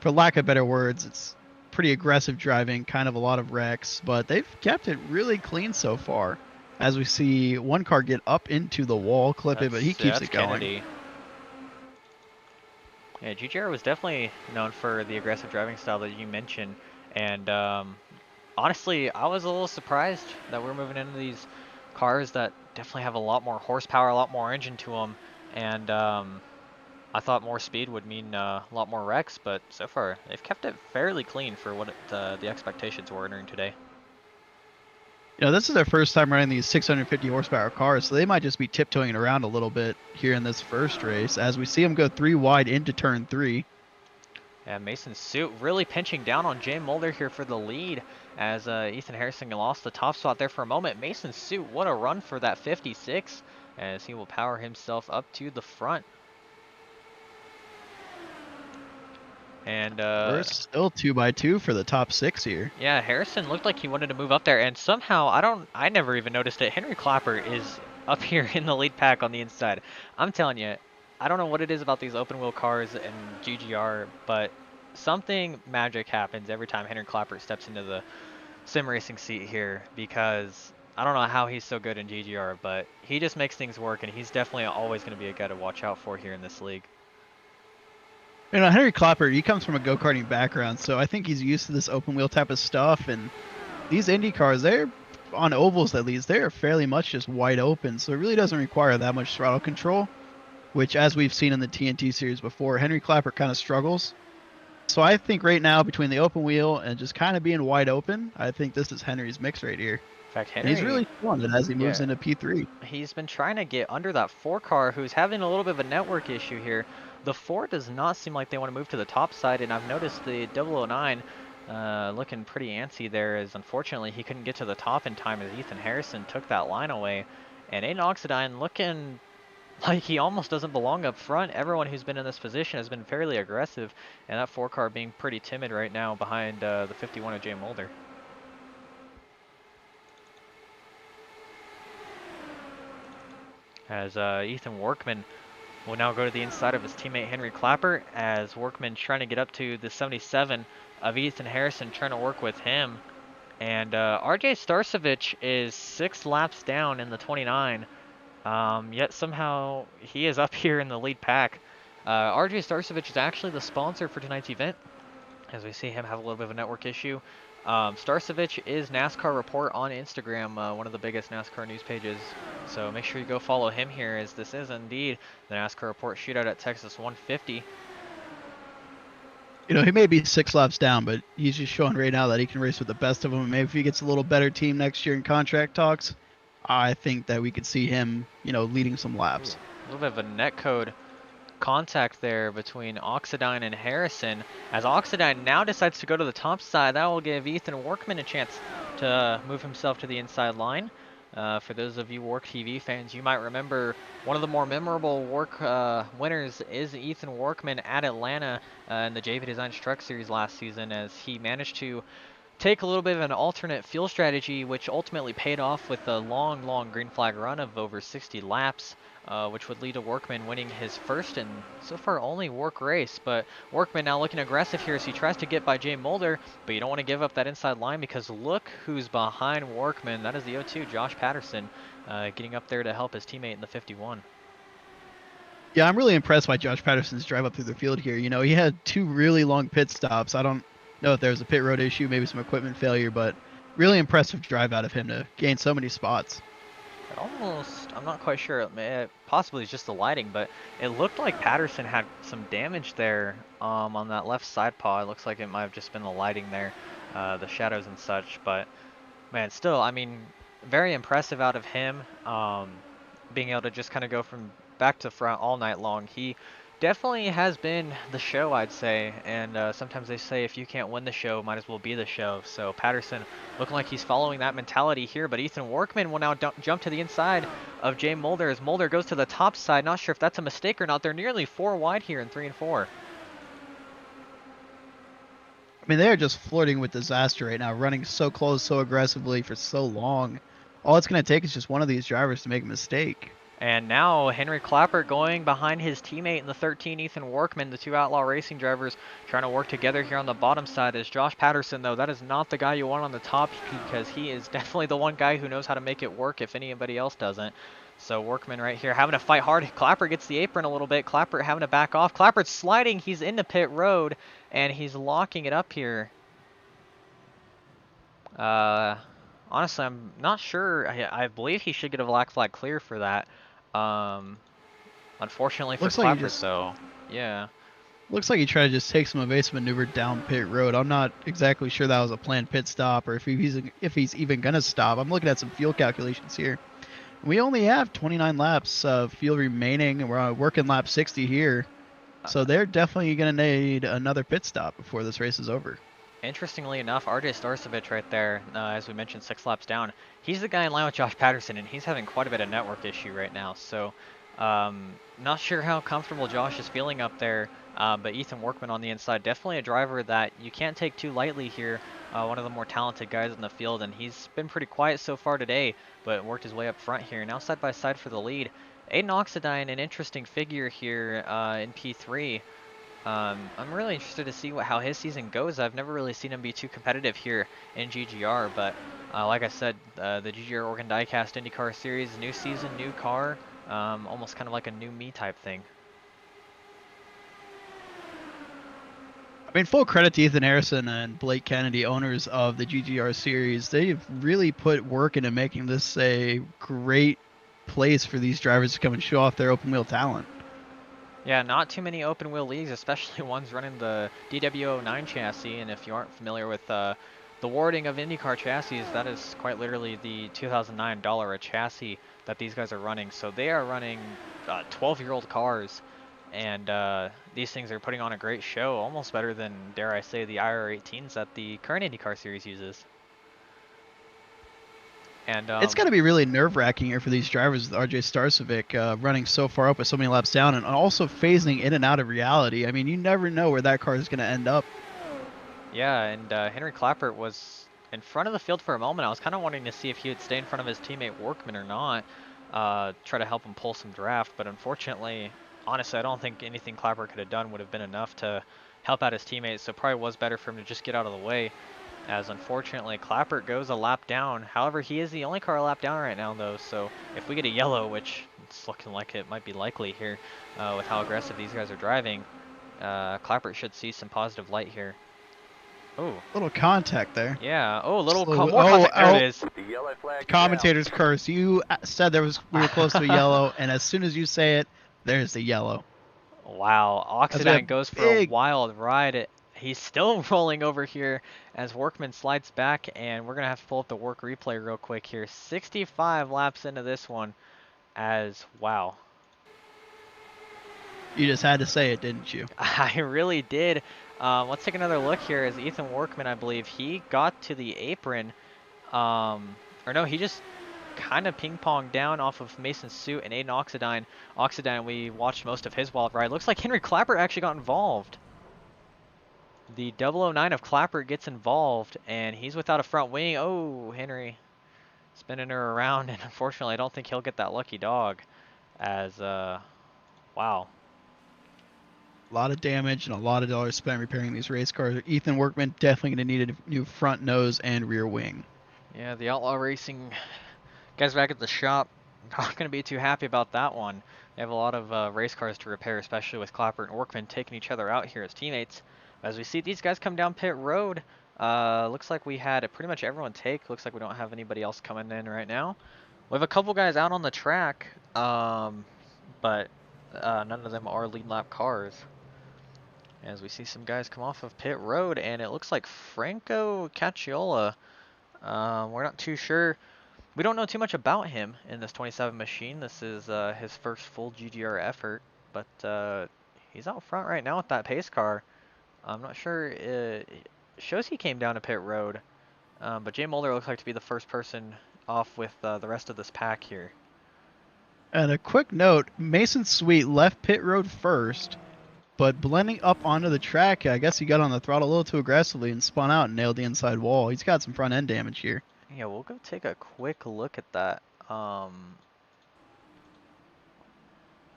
for lack of better words, it's pretty aggressive driving, kind of a lot of wrecks, but they've kept it really clean so far. As we see one car get up into the wall, clip it, but he keeps it going. Kennedy. Yeah, GGR was definitely known for the aggressive driving style that you mentioned, and honestly, I was a little surprised that we're moving into these cars that definitely have a lot more horsepower, a lot more engine to them, and I thought more speed would mean a lot more wrecks, but so far they've kept it fairly clean for what the expectations were entering today. You know, this is their first time running these 650 horsepower cars, so they might just be tiptoeing around a little bit here in this first race as we see them go 3 wide into turn 3. Yeah, Mason Suit really pinching down on Jay Mulder here for the lead as Ethan Harrison lost the top spot there for a moment. Mason Suit, what a run for that 56 as he will power himself up to the front. And we're still 2x2 for the top 6 here. Yeah, Harrison looked like he wanted to move up there, and somehow I never even noticed it. Henry Clapper is up here in the lead pack on the inside. I'm telling you, I don't know what it is about these open wheel cars and GGR, but something magic happens every time Henry Clapper steps into the sim racing seat here, because I don't know how he's so good in GGR, but he just makes things work, and he's definitely always going to be a guy to watch out for here in this league. You know, Henry Clapper, he comes from a go-karting background, so I think he's used to this open wheel type of stuff, and these Indy cars, they're, on ovals at least, they're fairly much just wide open, so it really doesn't require that much throttle control, which, as we've seen in the TNT series before, Henry Clapper kind of struggles. So I think right now, between the open wheel and just kind of being wide open, I think this is Henry's mix right here. In fact, Henry, and he's really fun as he moves into P3. He's been trying to get under that 4 car, who's having a little bit of a network issue here. The 4 does not seem like they want to move to the top side, and I've noticed the 009 looking pretty antsy there, as unfortunately he couldn't get to the top in time as Ethan Harrison took that line away. And Aiden Oxidine looking like he almost doesn't belong up front. Everyone who's been in this position has been fairly aggressive, and that 4 car being pretty timid right now behind the 51 of Jay Mulder. As Ethan Workman will now go to the inside of his teammate Henry Clapper, as Workman trying to get up to the 77 of Ethan Harrison, trying to work with him. And RJ Starcevich is 6 laps down in the 29, yet somehow he is up here in the lead pack. RJ Starcevich is actually the sponsor for tonight's event, as we see him have a little bit of a network issue. Starcevich is NASCARReport on Instagram, one of the biggest NASCAR news pages. So make sure you go follow him here, as this is indeed the NASCARReport shootout at Texas 150. You know, he may be 6 laps down, but he's just showing right now that he can race with the best of them. And maybe if he gets a little better team next year in contract talks, I think that we could see him, you know, leading some laps. A little bit of a netcode contact there between Oxidine and Harrison, as Oxidine now decides to go to the top side. That will give Ethan Workman a chance to move himself to the inside line. For those of you Work TV fans, you might remember one of the more memorable Work winners is Ethan Workman at Atlanta in the JV Designs Truck Series last season, as he managed to take a little bit of an alternate fuel strategy, which ultimately paid off with a long green flag run of over 60 laps. Which would lead to Workman winning his first and so far only Work race. But Workman now looking aggressive here as he tries to get by Jay Mulder, but you don't want to give up that inside line, because look who's behind Workman. That is the 02, Josh Patterson, getting up there to help his teammate in the 51. Yeah, I'm really impressed by Josh Patterson's drive up through the field here. You know, he had 2 really long pit stops. I don't know if there was a pit road issue, maybe some equipment failure, but really impressive drive out of him to gain so many spots. It almost, I'm not quite sure. Possibly it's just the lighting, but it looked like Patterson had some damage there on that left side paw. It looks like it might have just been the lighting there, the shadows and such. But man, still, I mean, very impressive out of him, being able to just kind of go from back to front all night long. He definitely has been the show, I'd say, and sometimes they say if you can't win the show, might as well be the show. So Patterson looking like he's following that mentality here, but Ethan Workman will now jump to the inside of Jay Mulder as Mulder goes to the top side. Not sure if that's a mistake or not. They're nearly 4 wide here in 3 and 4. I mean, they are just flirting with disaster right now, running so close, so aggressively for so long. All it's going to take is just one of these drivers to make a mistake. And now Henry Clappert going behind his teammate in the 13, Ethan Workman, the two Outlaw Racing drivers trying to work together here on the bottom side. As Josh Patterson, though, that is not the guy you want on the top because he is definitely the one guy who knows how to make it work if anybody else doesn't. So Workman right here having to fight hard. Clappert gets the apron a little bit. Clappert having to back off. Clappert's sliding. He's into pit road, and he's locking it up here. Honestly, I'm not sure. I believe he should get a black flag clear for that. Um, Unfortunately for Clappert, though, yeah. Looks like he tried to just take some evasive maneuver down pit road. I'm not exactly sure that was a planned pit stop or if he's even gonna stop. I'm looking at some fuel calculations here. We only have 29 laps of fuel remaining, and we're working lap 60 here. So they're definitely gonna need another pit stop before this race is over. Interestingly enough, RJ Starcevich right there, as we mentioned, 6 laps down, he's the guy in line with Josh Patterson, and he's having quite a bit of network issue right now. So, not sure how comfortable Josh is feeling up there, but Ethan Workman on the inside, definitely a driver that you can't take too lightly here. One of the more talented guys in the field, and he's been pretty quiet so far today, but worked his way up front here. Now side by side for the lead. Aiden Oxidine, an interesting figure here in P3. I'm really interested to see how his season goes. I've never really seen him be too competitive here in GGR, but like I said, the GGR Oregon Diecast IndyCar Series, new season, new car, almost kind of like a new me type thing. I mean, full credit to Ethan Harrison and Blake Kennedy, owners of the GGR series. They've really put work into making this a great place for these drivers to come and show off their open wheel talent. Yeah, not too many open wheel leagues, especially ones running the DW09 chassis. And if you aren't familiar with the wording of IndyCar chassis, that is quite literally the $2009 a chassis that these guys are running. So they are running 12-year-old cars, and these things are putting on a great show, almost better than, dare I say, the IR18s that the current IndyCar series uses. And it's got to be really nerve-wracking here for these drivers with RJ Starcevic running so far up with so many laps down and also phasing in and out of reality. I mean, you never know where that car is going to end up. Yeah, and Henry Clappert was in front of the field for a moment. I was kind of wanting to see if he would stay in front of his teammate Workman or not, try to help him pull some draft. But unfortunately, honestly, I don't think anything Clappert could have done would have been enough to help out his teammates. So it probably was better for him to just get out of the way, as unfortunately Clappert goes a lap down. However, he is the only car a lap down right now, though. So if we get a yellow, which it's looking like it might be likely here with how aggressive these guys are driving, Clappert should see some positive light here. Oh. Little contact there. Yeah. Oh, more contact. There it is. The yellow flag. Commentator's curse. You said we were close to a yellow, and as soon as you say it, there's the yellow. Wow. Oxidine goes for a wild ride. He's still rolling over here as Workman slides back, and we're going to have to pull up the work replay real quick here. 65 laps into this one wow. You just had to say it, didn't you? I really did. Let's take another look here as Ethan Workman, I believe, he got to the apron. Or no, he just kind of ping-ponged down off of Mason's suit and Aiden Oxidine. Oxidine, we watched most of his wild ride. Looks like Henry Clappert actually got involved. The 009 of Clappert gets involved, and he's without a front wing. Oh, Henry spinning her around, and unfortunately, I don't think he'll get that lucky dog. As, wow. A lot of damage and a lot of dollars spent repairing these race cars. Ethan Workman definitely going to need a new front nose and rear wing. Yeah, the Outlaw Racing guys back at the shop not going to be too happy about that one. They have a lot of race cars to repair, especially with Clappert and Workman taking each other out here as teammates. As we see these guys come down pit road, looks like we had pretty much everyone take. Looks like we don't have anybody else coming in right now. We have a couple guys out on the track, but none of them are lead lap cars. As we see some guys come off of pit road, and it looks like Franco Cacciola. We're not too sure. We don't know too much about him in this 27 machine. This is his first full GGR effort, but he's out front right now with that pace car. I'm not sure. It shows he came down to pit road, but Jay Mulder looks like to be the first person off with the rest of this pack here. And a quick note, Mason Sweet left pit road first, but blending up onto the track, I guess he got on the throttle a little too aggressively and spun out and nailed the inside wall. He's got some front end damage here. Yeah, we'll go take a quick look at that.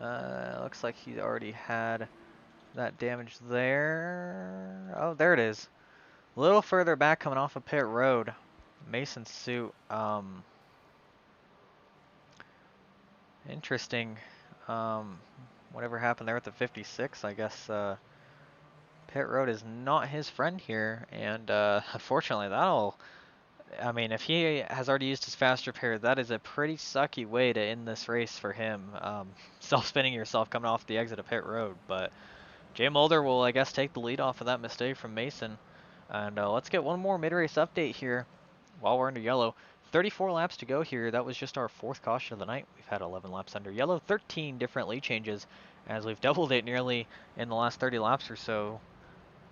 Looks like he already had that damage there. Oh, there it is. A little further back coming off of pit road. Mason suit. Interesting. Whatever happened there at the 56, I guess pit road is not his friend here, and unfortunately I mean, if he has already used his fast repair, that is a pretty sucky way to end this race for him. Self-spinning yourself coming off the exit of pit road, but Jay Mulder will, I guess, take the lead off of that mistake from Mason. And let's get one more mid-race update here while we're under yellow. 34 laps to go here. That was just our 4th caution of the night. We've had 11 laps under yellow, 13 different lead changes, as we've doubled it nearly in the last 30 laps or so.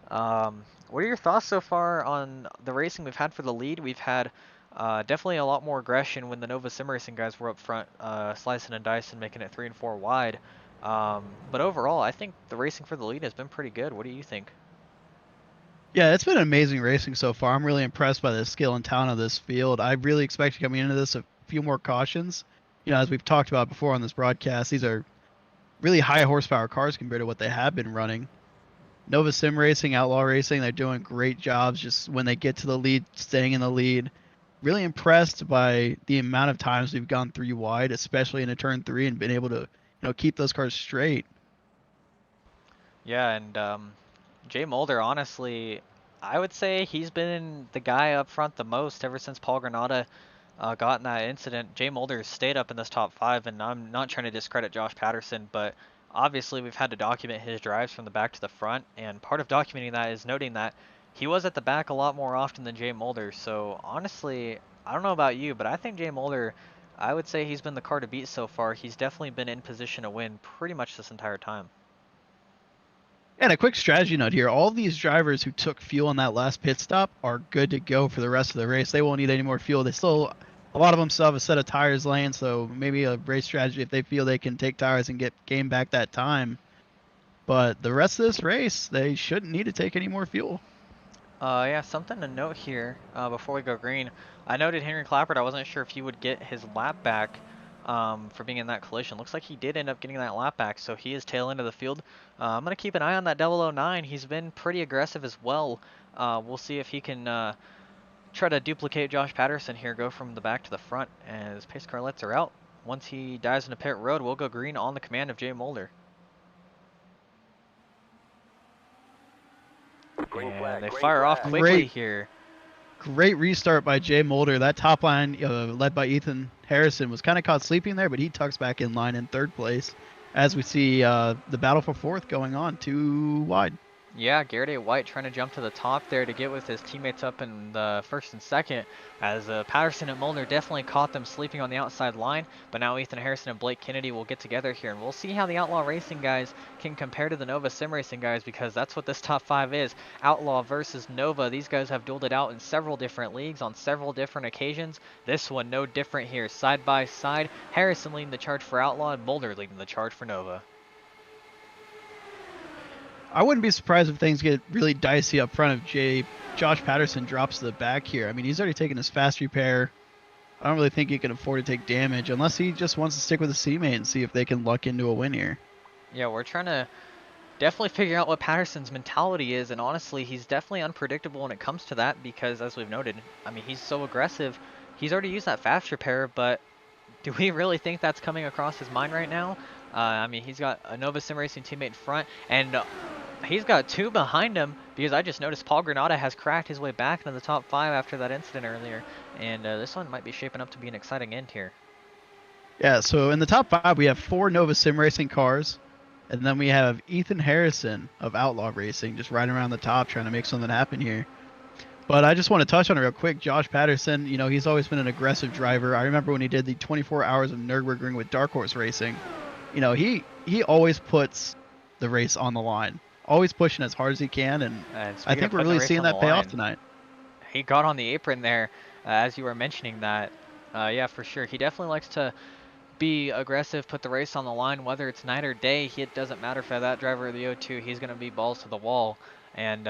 What are your thoughts so far on the racing we've had for the lead? We've had definitely a lot more aggression when the Nova Sim Racing guys were up front, slicing and dicing, making it 3 and 4 wide. But overall, I think the racing for the lead has been pretty good. What do you think? Yeah, it's been amazing racing so far. I'm really impressed by the skill and talent of this field. I really expect coming into this a few more cautions. You know, as we've talked about before on this broadcast, these are really high horsepower cars compared to what they have been running. Nova Sim Racing, Outlaw Racing, they're doing great jobs just when they get to the lead, staying in the lead. Really impressed by the amount of times we've gone 3 wide, especially in a turn 3, and been able to, keep those cars straight. Yeah, and Jay Mulder, honestly, I would say he's been the guy up front the most ever since Paul Granada got in that incident. Jay Mulder stayed up in this top 5, and I'm not trying to discredit Josh Patterson, but obviously we've had to document his drives from the back to the front, and part of documenting that is noting that he was at the back a lot more often than Jay Mulder. So honestly, I don't know about you, but I think Jay Mulder, I would say he's been the car to beat so far. He's definitely been in position to win pretty much this entire time. And a quick strategy note here, all these drivers who took fuel on that last pit stop are good to go for the rest of the race. They won't need any more fuel. A lot of them still have a set of tires laying, so maybe a race strategy if they feel they can take tires and gain back that time. But the rest of this race, they shouldn't need to take any more fuel. Yeah, something to note here before we go green. I noted Henry Clappert. I wasn't sure if he would get his lap back for being in that collision. Looks like he did end up getting that lap back, so he is tail end of the field. I'm going to keep an eye on that 009. He's been pretty aggressive as well. We'll see if he can try to duplicate Josh Patterson here, go from the back to the front as pace car lights are out. Once he dives into pit road, we'll go green on the command of Jay Mulder. And they fire off quickly here. Great restart by Jay Mulder. That top line, led by Ethan Harrison, was kind of caught sleeping there, but he tucks back in line in 3rd place as we see the battle for 4th going on 2 wide. Yeah, Garrett A. White trying to jump to the top there to get with his teammates up in the 1st and 2nd, as Patterson and Mulder definitely caught them sleeping on the outside line, but now Ethan Harrison and Blake Kennedy will get together here, and we'll see how the Outlaw Racing guys can compare to the Nova Sim Racing guys, because that's what this top 5 is. Outlaw versus Nova. These guys have dueled it out in several different leagues on several different occasions. This one no different here, side by side. Harrison leading the charge for Outlaw and Mulder leading the charge for Nova. I wouldn't be surprised if things get really dicey up front if Josh Patterson drops to the back here. I mean, he's already taken his fast repair. I don't really think he can afford to take damage unless he just wants to stick with his teammate and see if they can luck into a win here. Yeah, we're trying to definitely figure out what Patterson's mentality is, and honestly, he's definitely unpredictable when it comes to that because, as we've noted, I mean, he's so aggressive. He's already used that fast repair, but do we really think that's coming across his mind right now? I mean, he's got a Nova Sim Racing teammate in front, and he's got 2 behind him because I just noticed Paul Granada has cracked his way back into the top 5 after that incident earlier, and this one might be shaping up to be an exciting end here. Yeah, so in the top 5, we have 4 Nova Sim Racing cars. And then we have Ethan Harrison of Outlaw Racing just riding around the top trying to make something happen here. But I just want to touch on it real quick. Josh Patterson, he's always been an aggressive driver. I remember when he did the 24 hours of Nürburgring with Dark Horse Racing. He always puts the race on the line, always pushing as hard as he can, and And I speaking of think we're putting the really race seeing on the that pay off line, tonight. he got on the apron there as you were mentioning that. Yeah, for sure. He definitely likes to be aggressive, put the race on the line, whether it's night or day. It doesn't matter for that driver of the O2. He's going to be balls to the wall. And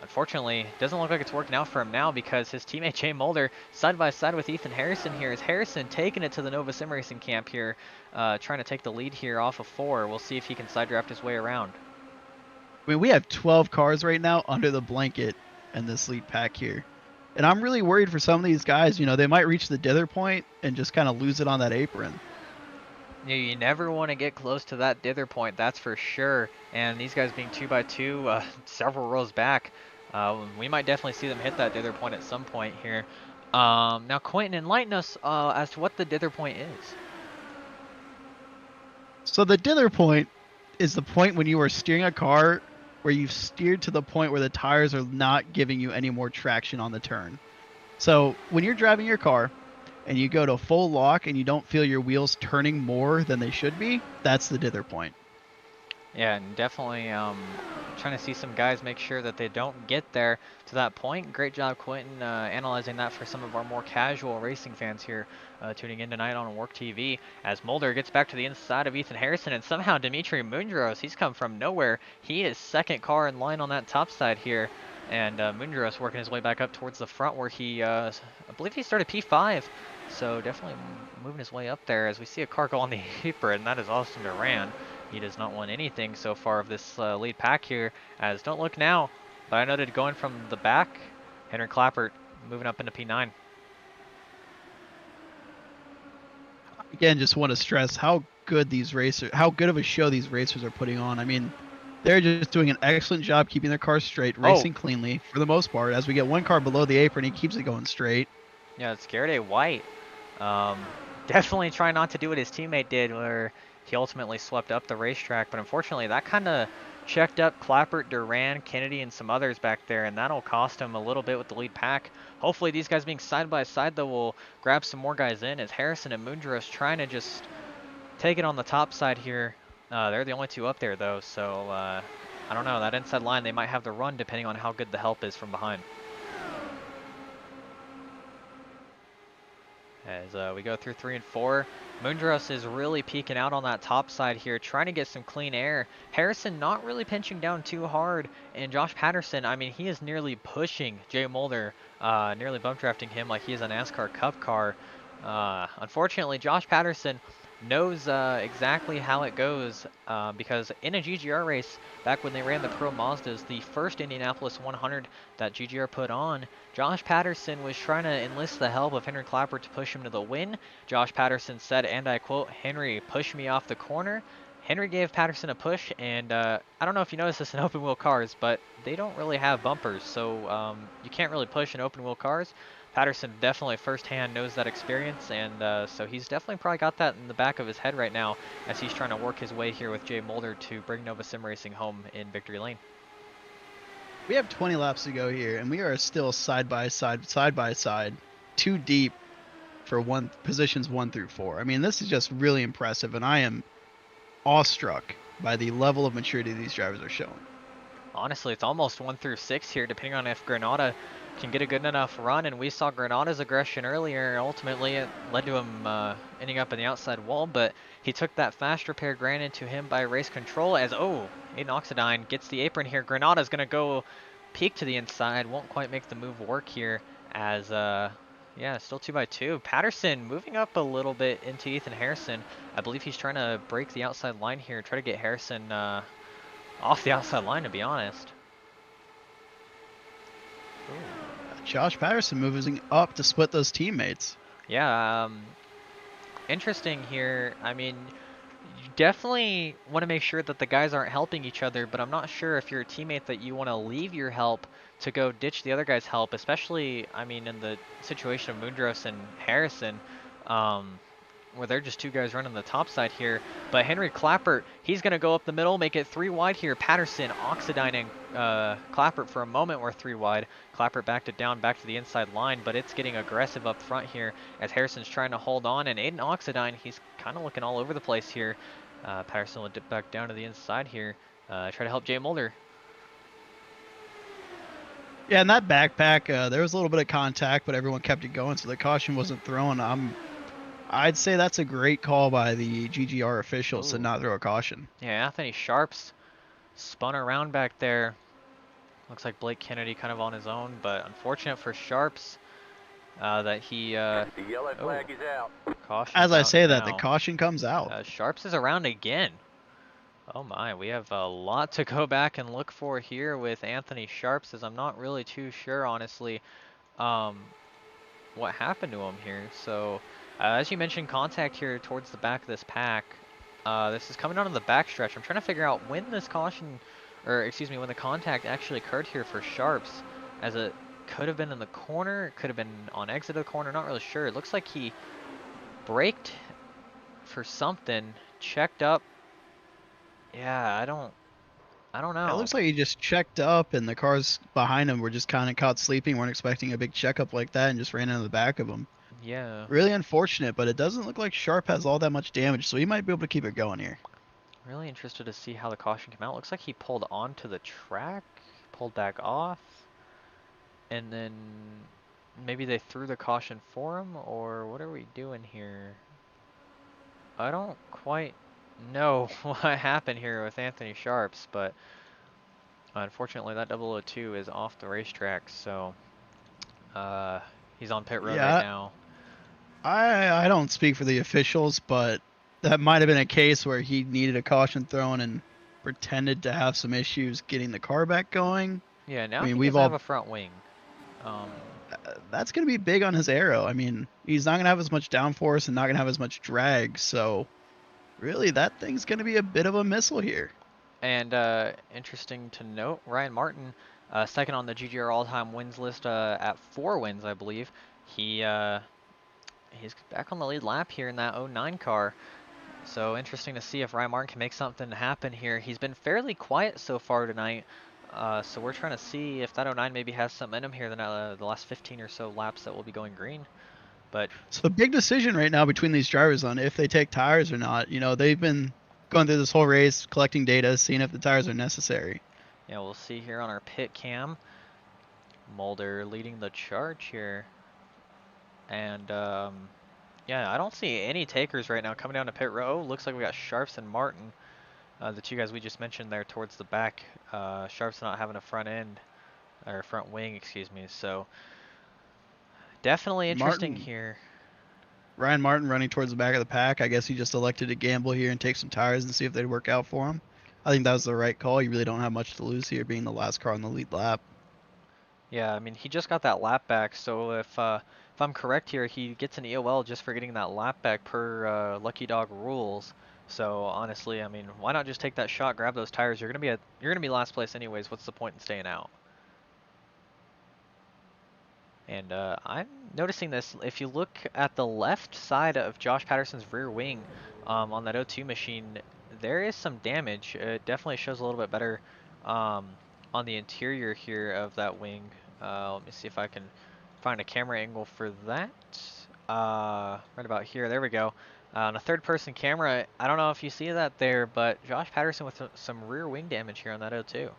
unfortunately, it doesn't look like it's working out for him now because his teammate Jay Mulder, side by side with Ethan Harrison here, is Harrison taking it to the Nova Sim Racing camp here, trying to take the lead here off of 4. We'll see if he can side draft his way around. I mean, we have 12 cars right now under the blanket in this lead pack here. And I'm really worried for some of these guys. They might reach the dither point and just kind of lose it on that apron. You never want to get close to that dither point, that's for sure. And these guys being 2 by 2 several rows back, we might definitely see them hit that dither point at some point here. Now, Quentin, enlighten us as to what the dither point is. So the dither point is the point when you are steering a car where you've steered to the point where the tires are not giving you any more traction on the turn. So when you're driving your car and you go to full lock and you don't feel your wheels turning more than they should be, that's the dither point. Yeah, and definitely trying to see some guys make sure that they don't get there to that point. Great job, Quentin, analyzing that for some of our more casual racing fans here tuning in tonight on Work TV. As Mulder gets back to the inside of Ethan Harrison, and somehow Dimitri Mundros, he's come from nowhere. He is second car in line on that top side here. And Mundros working his way back up towards the front where I believe he started P5. So definitely moving his way up there as we see a car go on the apron. That is Austin Duran. He does not want anything so far of this lead pack here, as don't look now, but I noted going from the back, Henry Clappert moving up into P9. Again, just want to stress how good of a show these racers are putting on. I mean, they're just doing an excellent job keeping their cars straight, Oh, racing cleanly for the most part. As we get one car below the apron, he keeps it going straight. yeah, it's Garrett White. Um, definitely trying not to do what his teammate did, where he ultimately swept up the racetrack, but unfortunately that kind of checked up Clappert, Duran, Kennedy, and some others back there, and that'll cost him a little bit with the lead pack. Hopefully these guys being side by side, though, will grab some more guys in, as Harrison and Mundros trying to just take it on the top side here. They're the only two up there, though, so I don't know. That inside line, they might have the run depending on how good the help is from behind. As we go through 3 and 4, Mundros is really peeking out on that top side here, trying to get some clean air. Harrison not really pinching down too hard, and Josh Patterson, I mean, he is nearly pushing Jay Mulder, nearly bump drafting him like he is a NASCAR Cup car. Unfortunately, Josh Patterson knows exactly how it goes because in a GGR race, back when they ran the Pro Mazdas, the first Indianapolis 100 that GGR put on, Josh Patterson was trying to enlist the help of Henry Clapper to push him to the win. Josh Patterson said, and I quote, "Henry, push me off the corner." Henry gave Patterson a push, and I don't know if you noticed this in open wheel cars, but they don't really have bumpers, so you can't really push in open wheel cars. Patterson definitely firsthand knows that experience, and so he's definitely probably got that in the back of his head right now as he's trying to work his way here with Jay Mulder to bring Nova Sim Racing home in victory lane. We have 20 laps to go here, and we are still side by side, too deep for positions 1 through 4. I mean, this is just really impressive, and I am awestruck by the level of maturity these drivers are showing. Honestly, it's almost 1 through 6 here, depending on if Granada can get a good enough run. And we saw Granada's aggression earlier. Ultimately, it led to him ending up in the outside wall, but he took that fast repair granted to him by race control as, oh, Aiden Oxidine gets the apron here. Granada's going to go peek to the inside. Won't quite make the move work here as, yeah, still 2 by 2. Patterson moving up a little bit into Ethan Harrison. I believe he's trying to break the outside line here, try to get Harrison off the outside line, to be honest. Ooh. Josh Patterson moving up to split those teammates. Yeah, interesting here. I mean, you definitely want to make sure that the guys aren't helping each other, but I'm not sure if you're a teammate that you want to leave your help to go ditch the other guy's help, especially, I mean, in the situation of Mundros and Harrison. where they're just two guys running the top side here. But Henry Clappert, he's going to go up the middle, make it 3 wide here. Patterson, Oxidine, and Clappert for a moment were 3 wide. Clappert backed it down back to the inside line, but it's getting aggressive up front here as Harrison's trying to hold on. And Aiden Oxidine, he's kind of looking all over the place here. Patterson will dip back down to the inside here. Try to help Jay Mulder. Yeah, in that backpack, there was a little bit of contact, but everyone kept it going, so the caution wasn't thrown. I'd say that's a great call by the GGR officials to Ooh. not throw a caution. Yeah, Anthony Sharps spun around back there. Looks like Blake Kennedy kind of on his own, but unfortunate for Sharps that he. The yellow flag is out. Caution's As I out say now. that, the caution comes out. Sharps is around again. Oh my, we have a lot to go back and look for here with Anthony Sharps, as I'm not really too sure, honestly, what happened to him here. So, as you mentioned, contact here towards the back of this pack. This is coming out on the back stretch. I'm trying to figure out when this caution, or excuse me, when the contact actually occurred here for Sharps, as it could have been in the corner, it could have been on exit of the corner, not really sure. It looks like he braked for something, checked up. Yeah, I don't know. It looks like he just checked up, and the cars behind him were just kind of caught sleeping, weren't expecting a big checkup like that, and just ran into the back of him. Yeah. Really unfortunate, but it doesn't look like Sharp has all that much damage, so he might be able to keep it going here. Really interested to see how the caution came out. Looks like he pulled onto the track, pulled back off, and then maybe they threw the caution for him, or what are we doing here? I don't quite know what happened here with Anthony Sharps, but unfortunately that 002 is off the racetrack, so he's on pit road right now. I don't speak for the officials, but that might have been a case where he needed a caution thrown and pretended to have some issues getting the car back going. Yeah, now I mean, he doesn't have a front wing. That's going to be big on his aero. I mean, he's not going to have as much downforce and not going to have as much drag, so really that thing's going to be a bit of a missile here. And interesting to note, Ryan Martin, second on the GGR all-time wins list at 4 wins, I believe. He's back on the lead lap here in that 09 car. So interesting to see if Ryan Martin can make something happen here. He's been fairly quiet so far tonight. So we're trying to see if that 09 maybe has some in him here the last 15 or so laps that will be going green. But so a big decision right now between these drivers on if they take tires or not. You know, they've been going through this whole race, collecting data, seeing if the tires are necessary. Yeah, we'll see here on our pit cam. Mulder leading the charge here. And yeah, I don't see any takers right now coming down to pit row. Looks like we got Sharps and Martin, the two guys we just mentioned there towards the back. Sharps not having a front end, or front wing, excuse me. So definitely interesting here. Ryan Martin running towards the back of the pack. I guess he just elected to gamble here and take some tires and see if they'd work out for him. I think that was the right call. You really don't have much to lose here, being the last car on the lead lap. Yeah, I mean, he just got that lap back, so if I'm correct here, he gets an EOL just for getting that lap back per Lucky Dog rules. So honestly, I mean, why not just take that shot, grab those tires? You're gonna be last place anyways. What's the point in staying out? And I'm noticing this. If you look at the left side of Josh Patterson's rear wing on that O2 machine, there is some damage. It definitely shows a little bit better on the interior here of that wing. Let me see if I can find a camera angle for that. Right about here. There we go. On a third-person camera, I don't know if you see that there, but Josh Patterson with some rear wing damage here on that O2.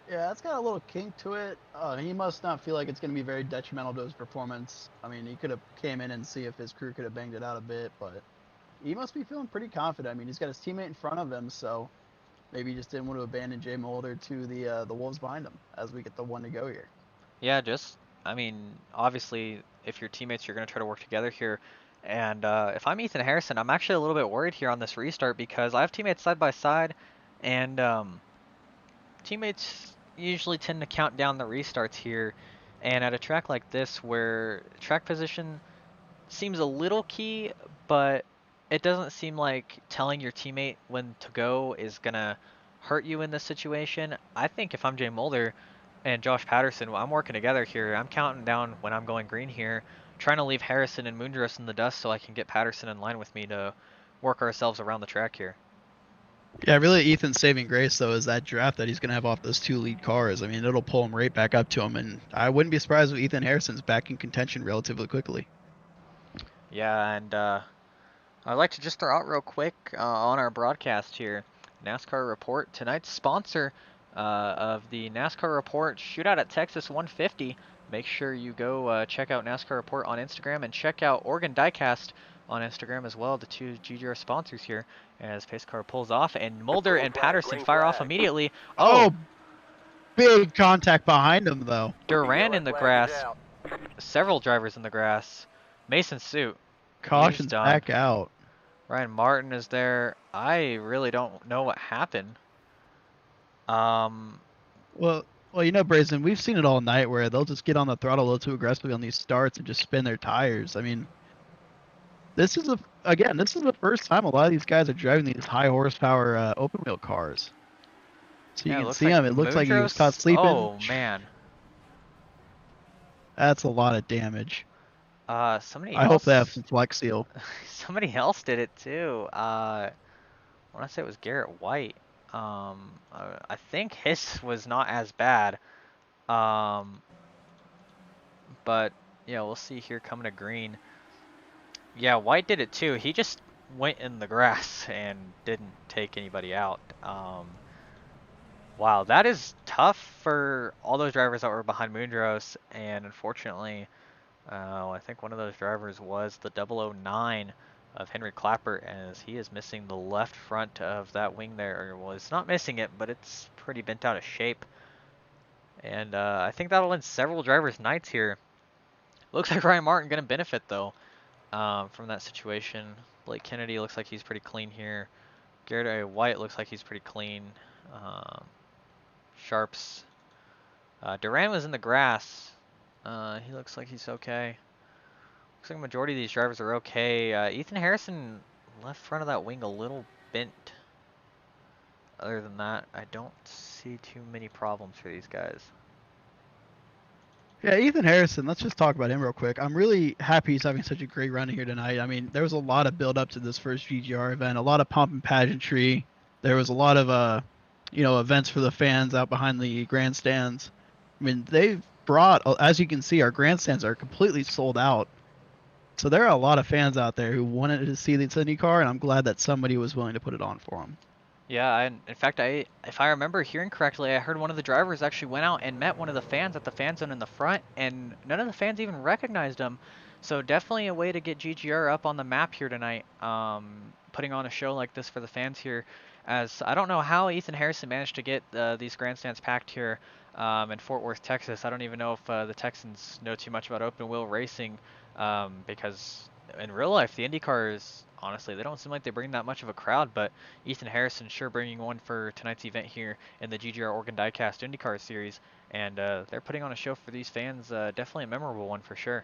Yeah, that's got a little kink to it. He must not feel like it's going to be very detrimental to his performance. I mean, he could have came in and see if his crew could have banged it out a bit, but he must be feeling pretty confident. I mean, he's got his teammate in front of him, so maybe he just didn't want to abandon Jay Mulder to the wolves behind him as we get the one to go here. Yeah, I mean, obviously, if your teammates, you're going to try to work together here. And if I'm Ethan Harrison, I'm actually a little bit worried here on this restart because I have teammates side by side, and teammates usually tend to count down the restarts here. And at a track like this, where track position seems a little key, but it doesn't seem like telling your teammate when to go is going to hurt you in this situation. I think if I'm Jay Mulder and Josh Patterson, I'm working together here. I'm counting down when I'm going green here. trying to leave Harrison and Moondros in the dust so I can get Patterson in line with me to work ourselves around the track here. Yeah, really, Ethan's saving grace though is that draft that he's gonna have off those 2 lead cars. I mean, it'll pull him right back up to him, and I wouldn't be surprised if Ethan Harrison's back in contention relatively quickly. Yeah, and I'd like to just throw out real quick on our broadcast here, NASCAR Report. Tonight's sponsor of the NASCAR Report Shootout at Texas 150. Make sure you go check out NASCAR Report on Instagram and check out Oregon Diecast on Instagram as well, the 2 GGR sponsors here, as pace car pulls off and Mulder and Patterson fire off immediately. Oh, big contact behind him though. Duran in the grass, several drivers in the grass. Mason Suit. Caution's back out. Ryan Martin is there. I really don't know what happened. Well, you know, Brazen, we've seen it all night where they'll just get on the throttle a little too aggressively on these starts and just spin their tires. I mean, this is the first time a lot of these guys are driving these high horsepower open wheel cars. So you can see him. It looks like he was caught sleeping. Oh man, that's a lot of damage. Somebody else, I hope they have some Flex Seal. Somebody else did it too. I want to say it was Garrett White. I think his was not as bad. But yeah, we'll see here coming to green. Yeah, White did it too. He just went in the grass and didn't take anybody out. Wow, that is tough for all those drivers that were behind Moondros, and unfortunately, I think one of those drivers was the 009 of Henry Clapper, as he is missing the left front of that wing there. Well, it's not missing it, but it's pretty bent out of shape. And I think that'll end several drivers' nights here. Looks like Ryan Martin going to benefit, though, from that situation. Blake Kennedy looks like he's pretty clean here. Garrett White looks like he's pretty clean. Sharps. Duran was in the grass. He looks like he's okay. Looks like the majority of these drivers are okay. Ethan Harrison, left front of that wing a little bent. Other than that, I don't see too many problems for these guys. Yeah, Ethan Harrison, let's just talk about him real quick. I'm really happy he's having such a great run here tonight. I mean, there was a lot of build up to this first GGR event, a lot of pomp and pageantry. There was a lot of, events for the fans out behind the grandstands. I mean, they've brought, as you can see, our grandstands are completely sold out. So there are a lot of fans out there who wanted to see the IndyCar, and I'm glad that somebody was willing to put it on for them. Yeah, and in fact, if I remember hearing correctly, I heard one of the drivers actually went out and met one of the fans at the fan zone in the front, and none of the fans even recognized him. So definitely a way to get GGR up on the map here tonight, putting on a show like this for the fans here. As I don't know how Ethan Harrison managed to get these grandstands packed here in Fort Worth, Texas. I don't even know if the Texans know too much about open wheel racing, because in real life, the IndyCars, honestly, they don't seem like they bring that much of a crowd, but Ethan Harrison sure bringing one for tonight's event here in the GGR Oregon Diecast IndyCar Series, and they're putting on a show for these fans, definitely a memorable one for sure.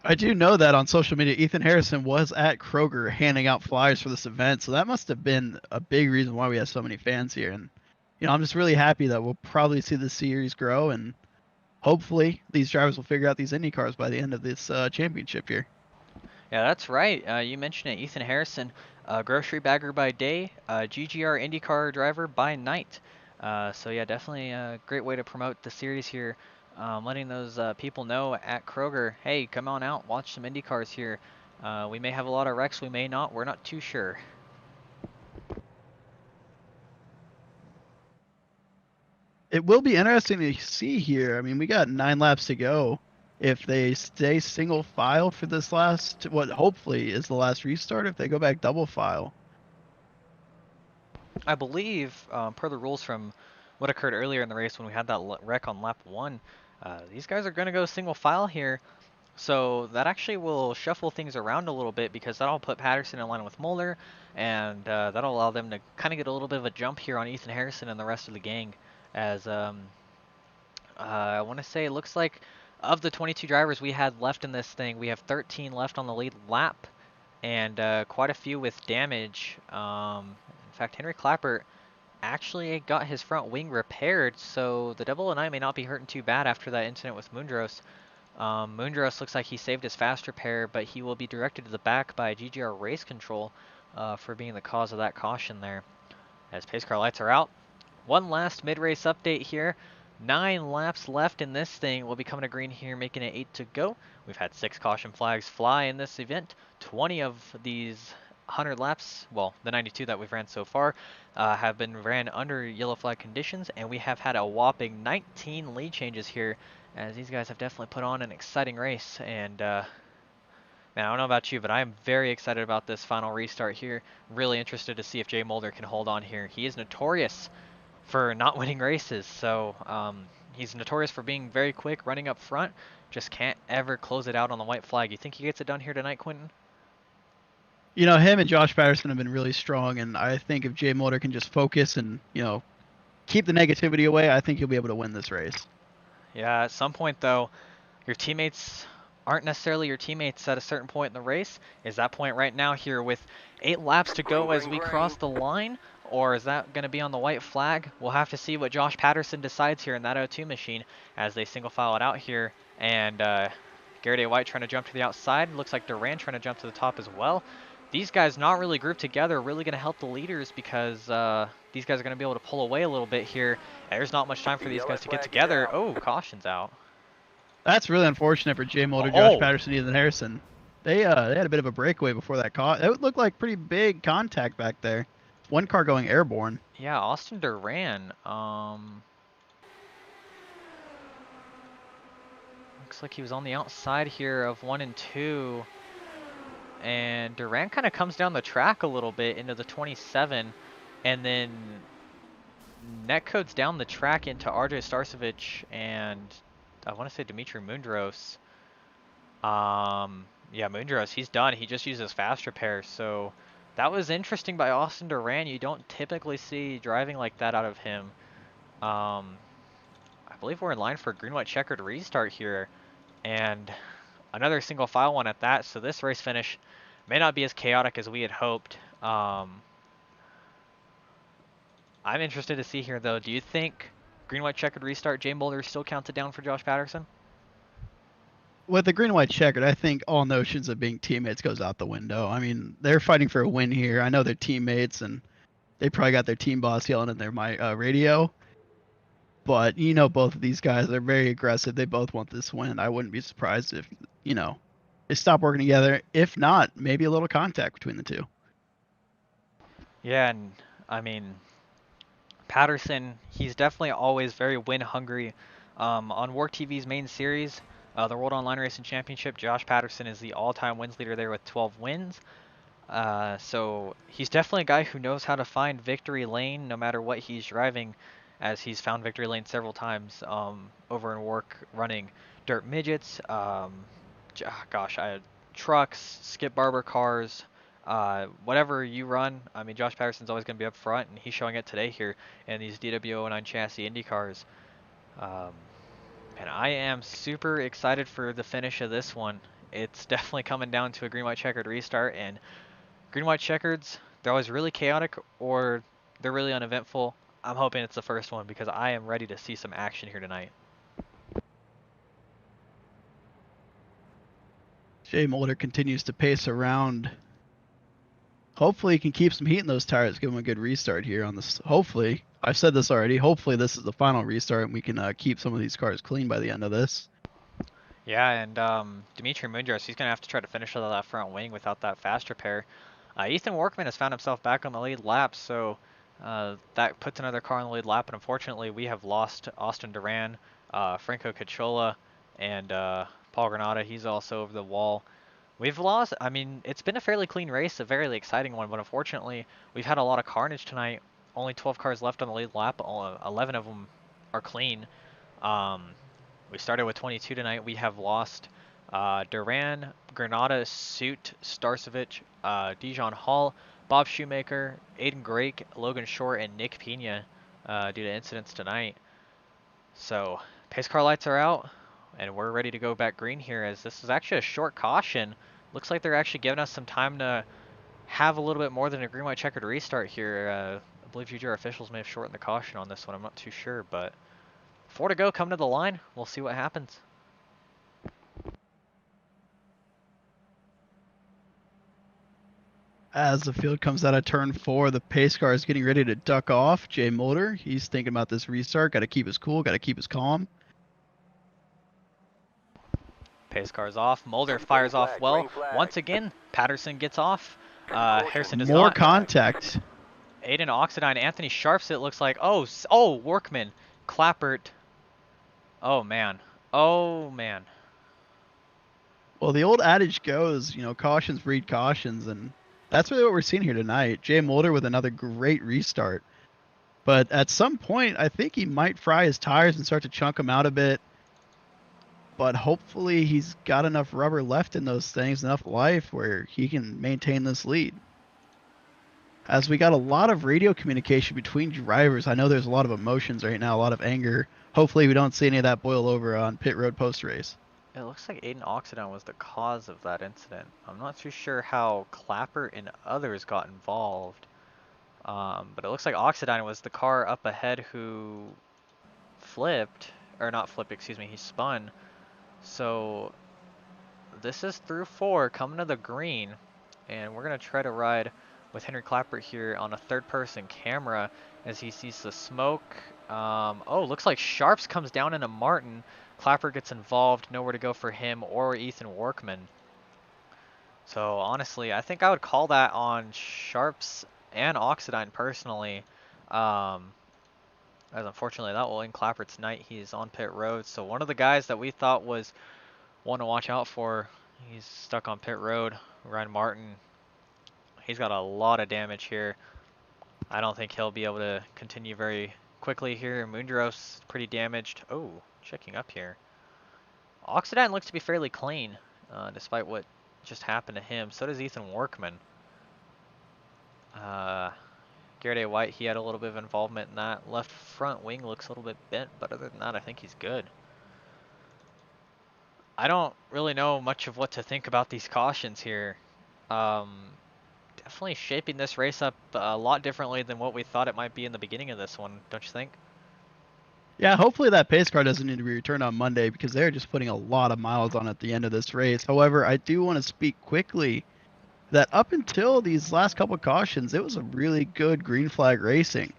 I do know that on social media, Ethan Harrison was at Kroger handing out flyers for this event, so that must have been a big reason why we have so many fans here. And, I'm just really happy that we'll probably see the series grow, and hopefully these drivers will figure out these IndyCars by the end of this championship here. Yeah, that's right. You mentioned it, Ethan Harrison, grocery bagger by day, GGR IndyCar driver by night. So yeah, definitely a great way to promote the series here. Letting those people know at Kroger, hey, come on out, watch some IndyCars here. We may have a lot of wrecks, we may not, we're not too sure. It will be interesting to see here. I mean, we got 9 laps to go. If they stay single file for this last, what hopefully is the last restart, if they go back double file. I believe, per the rules from what occurred earlier in the race when we had that wreck on lap 1, these guys are going to go single file here. So that actually will shuffle things around a little bit, because that'll put Patterson in line with Muller, and that'll allow them to kind of get a little bit of a jump here on Ethan Harrison and the rest of the gang. As I want to say, it looks like of the 22 drivers we had left in this thing, we have 13 left on the lead lap, and quite a few with damage. In fact, Henry Clapper actually got his front wing repaired, so the 009 may not be hurting too bad after that incident with Moondros. Moondros looks like he saved his fast repair, but he will be directed to the back by GGR Race Control for being the cause of that caution there. As pace car lights are out, one last mid-race update here. 9 laps left in this thing. We'll be coming to green here, making it 8 to go. We've had 6 caution flags fly in this event. 20 of these 100 laps, well, the 92 that we've ran so far, have been ran under yellow flag conditions, and we have had a whopping 19 lead changes here, as these guys have definitely put on an exciting race. And man, I don't know about you, but I am very excited about this final restart here. Really interested to see if Jay Mulder can hold on here. He is notorious for not winning races, so he's notorious for being very quick, running up front, just can't ever close it out on the white flag. You think he gets it done here tonight, Quentin? You know, him and Josh Patterson have been really strong, and I think if Jay Mulder can just focus and, you know, keep the negativity away, I think he'll be able to win this race. Yeah, at some point, though, your teammates aren't necessarily your teammates at a certain point in the race. Is that point right now here with 8 laps to go as we cross the line? Or is that going to be on the white flag? We'll have to see what Josh Patterson decides here in that O2 machine as they single file it out here. And Garrett A. White trying to jump to the outside. Looks like Duran trying to jump to the top as well. These guys not really grouped together, really going to help the leaders because these guys are going to be able to pull away a little bit here. There's not much time for these guys to get together. Oh, caution's out. That's really unfortunate for Jay Mulder, Josh Oh, Patterson, Ethan Harrison. They had a bit of a breakaway before that caught. It looked like pretty big contact back there. One car going airborne. yeah, Austin Duran. Looks like he was on the outside here of 1 and 2. And Duran kind of comes down the track a little bit into the 27. And then netcodes down the track into RJ Starcevich and I want to say Dimitri Mundros. Yeah, Mundros, he's done. He just uses fast repair. So that was interesting by Austin Duran. You don't typically see driving like that out of him. I believe we're in line for a green-white checkered restart here. And another single file one at that. So this race finish may not be as chaotic as we had hoped. I'm interested to see here, though. Do you think green-white checkered restart, Jay Mulder still counted down for Josh Patterson? With the green white checkered, I think all notions of being teammates goes out the window. I mean, they're fighting for a win here. I know they're teammates, and they probably got their team boss yelling in their radio. But you know, both of these guys are very aggressive. They both want this win. I wouldn't be surprised if they stop working together. If not, maybe a little contact between the two. Yeah, and I mean, Patterson, he's definitely always very win hungry. On Work TV's main series, the World Online Racing Championship, Josh Patterson is the all-time wins leader there with 12 wins. So he's definitely a guy who knows how to find victory lane no matter what he's driving, as he's found victory lane several times over in Work running dirt midgets, trucks, skip barber cars, whatever you run. I mean, Josh Patterson's always going to be up front, and he's showing it today here in these DW09 chassis Indy cars. And I am super excited for the finish of this one. It's definitely coming down to a green-white checkered restart, and green-white checkers, they're always really chaotic or they're really uneventful. I'm hoping it's the first one because I am ready to see some action here tonight. Jay Mulder continues to pace around. Hopefully he can keep some heat in those tires, give him a good restart here on this. Hopefully, I've said this already, hopefully this is the final restart and we can keep some of these cars clean by the end of this. Yeah, and Dimitri Mundros, he's going to have to try to finish that front wing without that fast repair. Ethan Workman has found himself back on the lead lap, so that puts another car on the lead lap, and unfortunately we have lost Austin Duran, Franco Cacciola, and Paul Granada. He's also over the wall. We've lost, I mean, it's been a fairly clean race, a very exciting one, but unfortunately we've had a lot of carnage tonight. Only 12 cars left on the lead lap, 11 of them are clean. We started with 22 tonight. We have lost Duran, Granada, Suit, Starcevich, Dijon Hall, Bob Shoemaker, Aiden Drake, Logan Short, and Nick Pena due to incidents tonight. So pace car lights are out, and we're ready to go back green here, as this is actually a short caution. Looks like they're actually giving us some time to have a little bit more than a green-white checkered restart here. I believe GGR officials may have shortened the caution on this one. I'm not too sure, but 4 to go, come to the line. We'll see what happens. As the field comes out of turn 4, the pace car is getting ready to duck off. Jay Mulder, he's thinking about this restart. Got to keep his cool, got to keep his calm. Pace car's off. Mulder fires off well. Green flag. Once again, Patterson gets off. Harrison does More not. contact. Aiden Oxidine, Anthony Sharps, it looks like. Oh, Workman. Clappert. Oh, man. Oh, man. Well, the old adage goes, cautions breed cautions, and that's really what we're seeing here tonight. Jay Mulder with another great restart. But at some point, I think he might fry his tires and start to chunk them out a bit. But hopefully he's got enough rubber left in those things, enough life where he can maintain this lead. As we got a lot of radio communication between drivers, I know there's a lot of emotions right now, a lot of anger. Hopefully we don't see any of that boil over on pit road post-race. It looks like Aiden Oxidine was the cause of that incident. I'm not too sure how Clapper and others got involved. But it looks like Oxidine was the car up ahead who flipped, or not flipped, excuse me, he spun. So this is through 4 coming to the green, and we're going to try to ride with Henry Clapper here on a third-person camera as he sees the smoke. Oh, looks like Sharps comes down into Martin. Clapper gets involved, nowhere to go for him or Ethan Workman. So honestly, I think I would call that on Sharps and Oxidine personally. As unfortunately that will end Clapper tonight. He's on pit road. So one of the guys that we thought was one to watch out for, he's stuck on pit road. Ryan Martin, he's got a lot of damage here. I don't think he'll be able to continue very quickly here. Mundros pretty damaged. Oh, checking up here. Oxidine looks to be fairly clean, despite what just happened to him. So does Ethan Workman. Garrett A. White, he had a little bit of involvement in that. Left front wing looks a little bit bent, but other than that, I think he's good. I don't really know much of what to think about these cautions here. Definitely shaping this race up a lot differently than what we thought it might be in the beginning of this one, don't you think? Yeah, hopefully that pace car doesn't need to be returned on Monday because they're just putting a lot of miles on at the end of this race. However, I do want to speak quickly that up until these last couple of cautions, it was a really good green flag racing.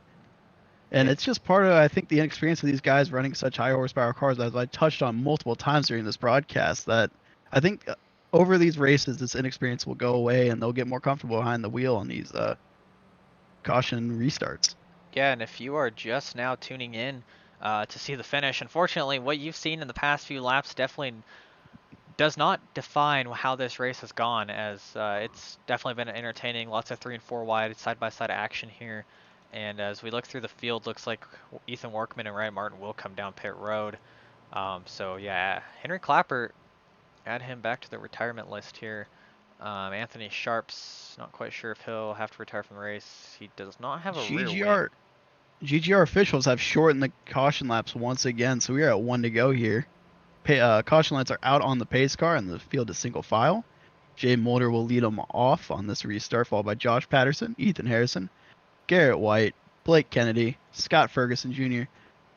And it's just part of, I think, the inexperience of these guys running such high horsepower cars, as I touched on multiple times during this broadcast, that I think over these races, this inexperience will go away and they'll get more comfortable behind the wheel on these caution restarts. Yeah, and if you are just now tuning in to see the finish, unfortunately, what you've seen in the past few laps definitely does not define how this race has gone, as it's definitely been entertaining. Lots of 3 and 4 wide side-by-side action here. And as we look through the field, looks like Ethan Workman and Ryan Martin will come down pit road. So yeah, Henry Clapper, add him back to the retirement list here. Anthony Sharps, not quite sure if he'll have to retire from the race. He does not have a rear wing. GGR officials have shortened the caution laps once again, so we are at 1 to go here. Caution lights are out on the pace car, and the field is single file. Jay Mulder will lead them off on this restart, followed by Josh Patterson, Ethan Harrison, Garrett White, Blake Kennedy, Scott Ferguson Jr.,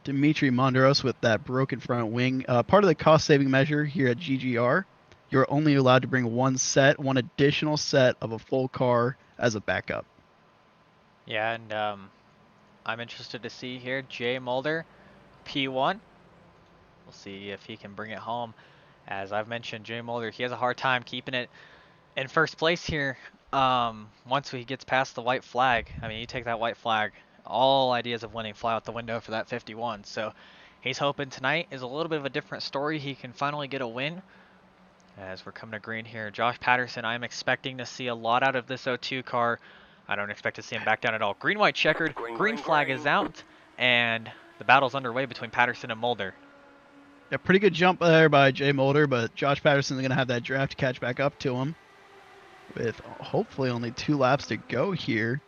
Dimitri Mondros with that broken front wing. Part of the cost-saving measure here at GGR, you're only allowed to bring one additional set of a full car as a backup. Yeah, and I'm interested to see here, Jay Mulder, P1. We'll see if he can bring it home. As I've mentioned, Jay Mulder, he has a hard time keeping it in first place here. Once he gets past the white flag, I mean, you take that white flag, all ideas of winning fly out the window for that 51. So he's hoping tonight is a little bit of a different story. He can finally get a win. As we're coming to green here, Josh Patterson, I'm expecting to see a lot out of this 02 car. I don't expect to see him back down at all. Green, white, checkered. Green flag is out, and the battle's underway between Patterson and Mulder. A pretty good jump there by Jay Mulder, but Josh Patterson is going to have that draft to catch back up to him with hopefully only 2 laps to go here.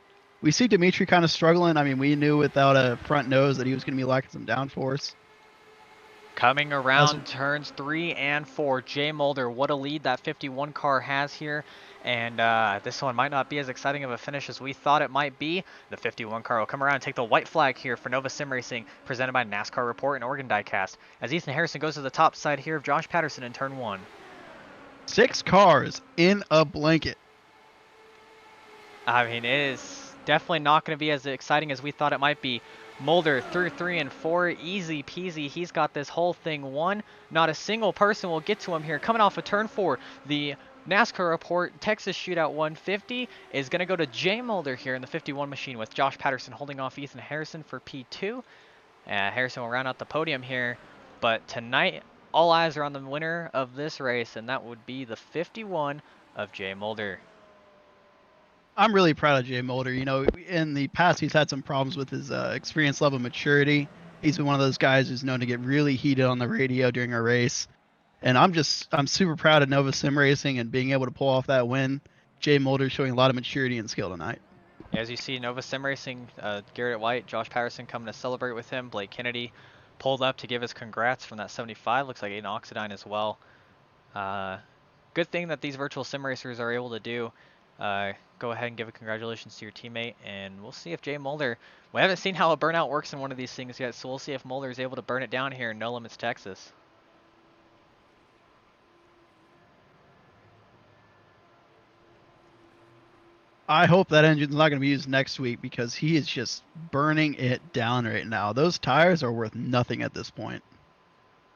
We see Dimitri kind of struggling. I mean, we knew without a front nose that he was going to be lacking some downforce. Coming around turns 3 and 4, Jay Mulder, what a lead that 51 car has here. And this one might not be as exciting of a finish as we thought it might be. The 51 car will come around and take the white flag here for Nova Sim Racing, presented by NASCARReport and Oregon Diecast, as Ethan Harrison goes to the top side here of Josh Patterson in turn 1. 6 cars in a blanket. I mean, it is definitely not going to be as exciting as we thought it might be. Mulder through 3 and 4, easy peasy. He's got this whole thing won. Not a single person will get to him here. Coming off of turn 4, the NASCAR report Texas Shootout 150 is going to go to Jay Mulder here in the 51 machine with Josh Patterson holding off Ethan Harrison for P2. Harrison will round out the podium here, but tonight all eyes are on the winner of this race, and that would be the 51 of Jay Mulder. I'm really proud of Jay Mulder. You know, in the past, he's had some problems with his experience level maturity. He's been one of those guys who's known to get really heated on the radio during a race. And I'm super proud of Nova Sim Racing and being able to pull off that win. Jay Mulder showing a lot of maturity and skill tonight. As you see, Nova Sim Racing, Garrett White, Josh Patterson coming to celebrate with him. Blake Kennedy pulled up to give his congrats from that 75. Looks like Aiden Oxidine as well. Good thing that these virtual sim racers are able to do. Go ahead and give a congratulations to your teammate, and we'll see if Jay Mulder. We haven't seen how a burnout works in one of these things yet, so we'll see if Mulder is able to burn it down here in No Limits, Texas. I hope that engine's not going to be used next week because he is just burning it down right now. Those tires are worth nothing at this point.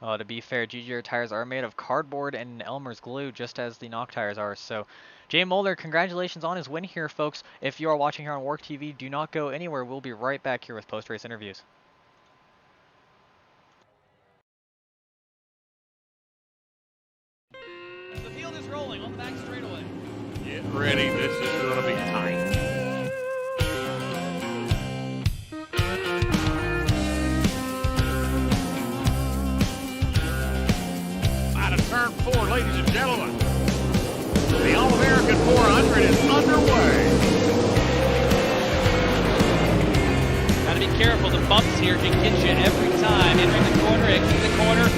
To be fair, GGR tires are made of cardboard and Elmer's glue, just as the knock tires are. So, Jay Mulder, congratulations on his win here, folks. If you are watching here on Work TV, do not go anywhere. We'll be right back here with post-race interviews. The field is rolling on the back straightaway. Get ready. This is going to be tight. Out of turn 4, ladies and gentlemen. The All-American 400 is underway. Gotta be careful. The bumps here can get you every time. Entering the corner, exiting the corner.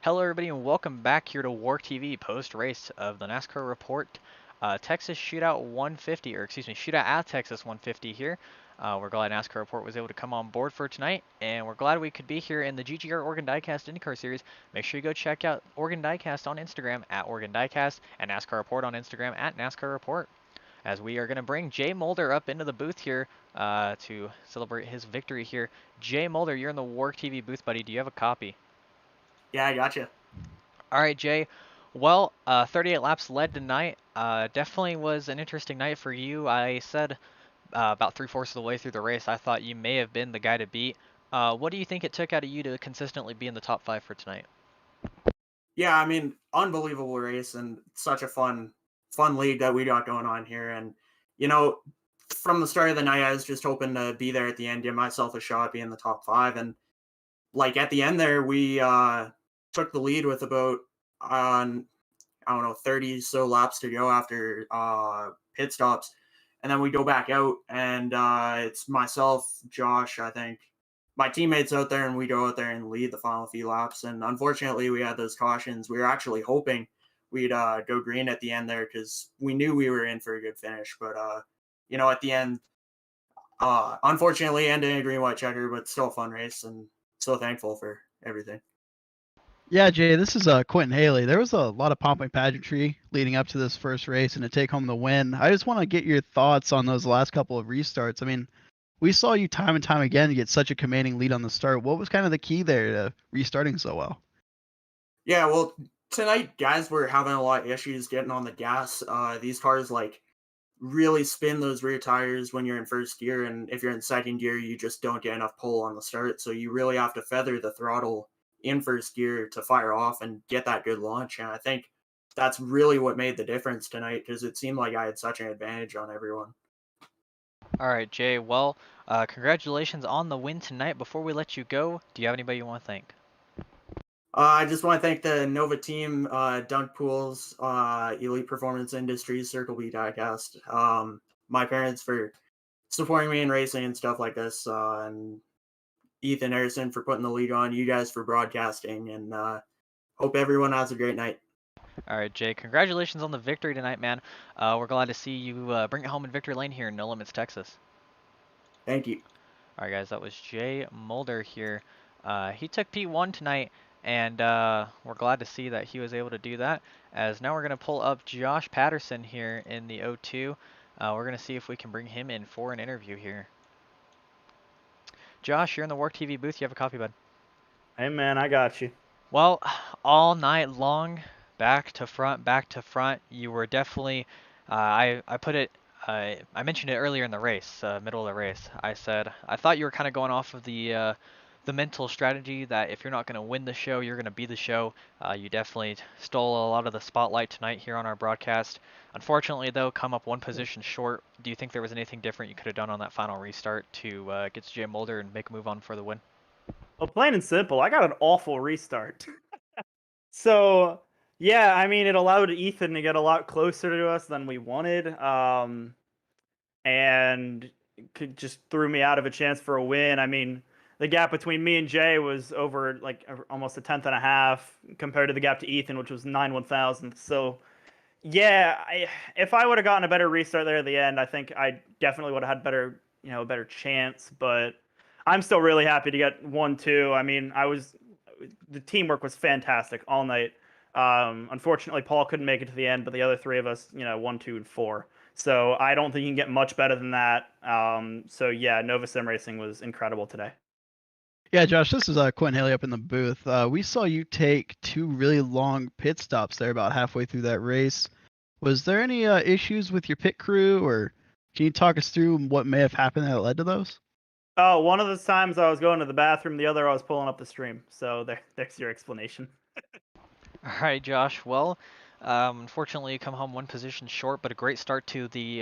Hello everybody and welcome back here to Work TV post-race of the NASCAR Report Texas Shootout 150, or excuse me, Shootout at Texas 150 here. We're glad NASCAR Report was able to come on board for tonight, and we're glad we could be here in the GGR Oregon Diecast IndyCar Series. Make sure you go check out Oregon Diecast on Instagram at Oregon Diecast and NASCAR Report on Instagram at NASCAR Report. As we are going to bring Jay Mulder up into the booth here to celebrate his victory here. Jay Mulder, you're in the Work TV booth, buddy. Do you have a copy? Yeah, I gotcha. All right, Jay. Well, 38 laps led tonight. Definitely was an interesting night for you. I said about 3/4 of the way through the race, I thought you may have been the guy to beat. What do you think it took out of you to consistently be in the top 5 for tonight? Yeah, I mean, unbelievable race and such a fun league that we got going on here. And, you know, from the start of the night, I was just hoping to be there at the end, give myself a shot, be in the top 5. And, like, at the end there, we took the lead with about, I don't know, 30 so laps to go after pit stops. And then we go back out, and it's myself, Josh, I think, my teammates out there, and we go out there and lead the final few laps. And unfortunately, we had those cautions. We were actually hoping we'd go green at the end there because we knew we were in for a good finish. But, you know, at the end, unfortunately, ended in a green-white checker, but still a fun race, and so thankful for everything. Yeah, Jay, this is Quentin Haley. There was a lot of pomp and pageantry leading up to this first race and to take home the win. I just want to get your thoughts on those last couple of restarts. I mean, we saw you time and time again get such a commanding lead on the start. What was kind of the key there to restarting so well? Yeah, well, tonight, guys were having a lot of issues getting on the gas. These cars like really spin those rear tires when you're in first gear, and if you're in second gear, you just don't get enough pull on the start. So you really have to feather the throttle in first gear to fire off and get that good launch. And I think that's really what made the difference tonight because it seemed like I had such an advantage on everyone. All right, Jay. Well, congratulations on the win tonight. Before we let you go, do you have anybody you want to thank? I just want to thank the Nova team, Dunk Pools, Elite Performance Industries, Circle B Diecast, my parents for supporting me in racing and stuff like this, and Ethan Harrison for putting the league on, you guys for broadcasting, and hope everyone has a great night. All right, Jay. Congratulations on the victory tonight, man. We're glad to see you bring it home in victory lane here in No Limits, Texas. Thank you. All right, guys. That was Jay Mulder here. He took P1 tonight, and we're glad to see that he was able to do that. As now we're going to pull up Josh Patterson here in the O2. We're going to see if we can bring him in for an interview here. Josh, you're in the Work TV booth. You have a copy, bud. Hey, man, I got you. Well, all night long, back to front, you were definitely, I put it, I mentioned it earlier in the race, middle of the race. I said, I thought you were kind of going off of the mental strategy that if you're not going to win the show, you're going to be the show. You definitely stole a lot of the spotlight tonight here on our broadcast. Unfortunately, though, come up one position short. Do you think there was anything different you could have done on that final restart to get to Jay Mulder and make a move on for the win? Well, plain and simple, I got an awful restart. So, yeah, I mean, it allowed Ethan to get a lot closer to us than we wanted, and just threw me out of a chance for a win. I mean, the gap between me and Jay was over like almost a tenth and a half compared to the gap to Ethan, which was 9/1000. So, yeah, if I would have gotten a better restart there at the end, I think I definitely would have had a better chance. But I'm still really happy to get 1-2. I mean, the teamwork was fantastic all night. Unfortunately, Paul couldn't make it to the end, but the other three of us, 1, 2, and 4. So I don't think you can get much better than that. So yeah, Nova Sim Racing was incredible today. Yeah, Josh, this is Quinn Haley up in the booth. We saw you take 2 really long pit stops there about halfway through that race. Was there any issues with your pit crew, or can you talk us through what may have happened that led to those? Oh, one of the times I was going to the bathroom, the other I was pulling up the stream. So there's your explanation. All right, Josh. Well, unfortunately, you come home one position short, but a great start to the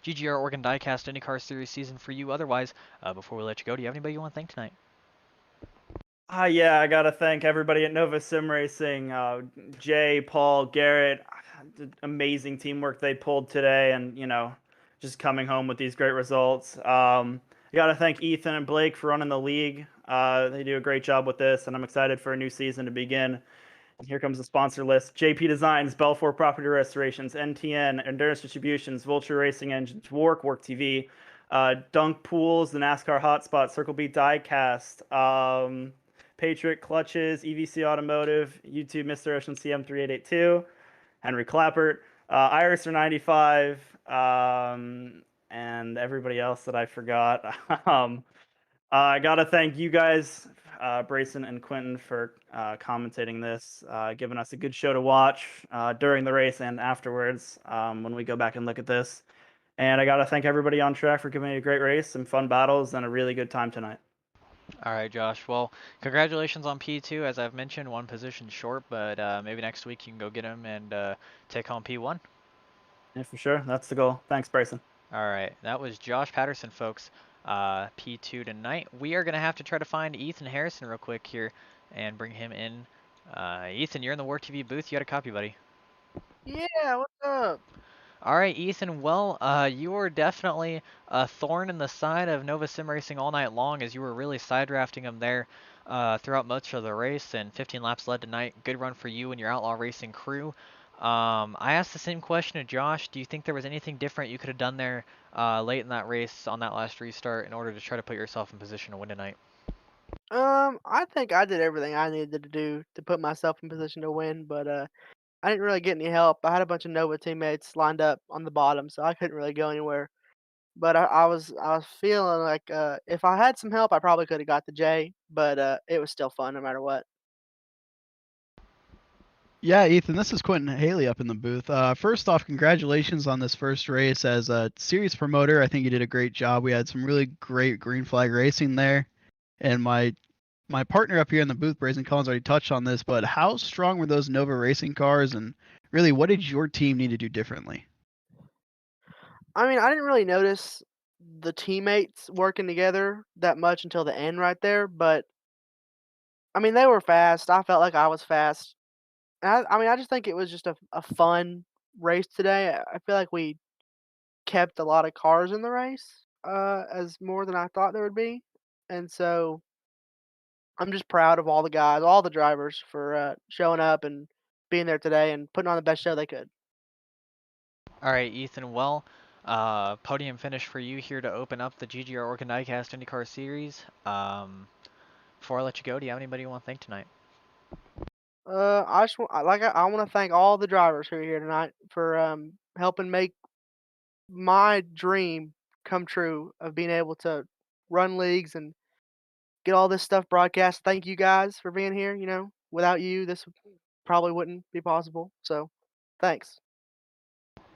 GGR Oregon Diecast IndyCar Series season for you. Otherwise, before we let you go, do you have anybody you want to thank tonight? Yeah, I gotta thank everybody at Nova Sim Racing, Jay, Paul, Garrett. Amazing teamwork they pulled today, and just coming home with these great results. I gotta thank Ethan and Blake for running the league. They do a great job with this, and I'm excited for a new season to begin. And here comes the sponsor list: JP Designs, Belfour Property Restorations, NTN, Endurance Distributions, Vulture Racing Engines, Work TV, Dunk Pools, the NASCAR Hotspot, Circle B Diecast, Patriot Clutches, EVC Automotive, YouTube Mr. Ocean CM3882, Henry Clappert, Iris 95, and everybody else that I forgot. I gotta thank you guys, Brayson and Quentin, for commentating this, giving us a good show to watch during the race and afterwards when we go back and look at this. And I gotta thank everybody on track for giving me a great race, some fun battles, and a really good time tonight. All right, Josh. Well, congratulations on P2. As I've mentioned, one position short, but maybe next week you can go get him and take home P1. Yeah, for sure. That's the goal. Thanks, Bryson. All right, that was Josh Patterson, folks. P2 tonight. We are going to have to try to find Ethan Harrison real quick here and bring him in. Ethan, you're in the Work TV booth. You got a copy, buddy. Yeah, what's up? All right, Ethan. Well, you were definitely a thorn in the side of Nova Sim Racing all night long as you were really side drafting them there throughout much of the race, and 15 laps led tonight. Good run for you and your Outlaw Racing crew. I asked the same question to Josh. Do you think there was anything different you could have done there late in that race on that last restart in order to try to put yourself in position to win tonight? I think I did everything I needed to do to put myself in position to win, but I didn't really get any help. I had a bunch of Nova teammates lined up on the bottom, so I couldn't really go anywhere. But I was feeling like if I had some help, I probably could have got the J, but it was still fun no matter what. Yeah, Ethan, this is Quentin Haley up in the booth. First off, congratulations on this first race as a series promoter. I think you did a great job. We had some really great green flag racing there. And my partner up here in the booth, Brazen Collins, already touched on this, but how strong were those Nova racing cars, and really, what did your team need to do differently? I mean, I didn't really notice the teammates working together that much until the end right there, but I mean, they were fast. I felt like I was fast. I mean, I just think it was just a fun race today. I feel like we kept a lot of cars in the race, as more than I thought there would be, and so I'm just proud of all the guys, all the drivers for showing up and being there today and putting on the best show they could. All right, Ethan. Well, podium finish for you here to open up the GGR Oregon Diecast IndyCar Series. Before I let you go, do you have anybody you want to thank tonight? I just I want to thank all the drivers who are here tonight for helping make my dream come true of being able to run leagues and get all this stuff broadcast. Thank you guys for being here. You know, without you, this probably wouldn't be possible. So, thanks.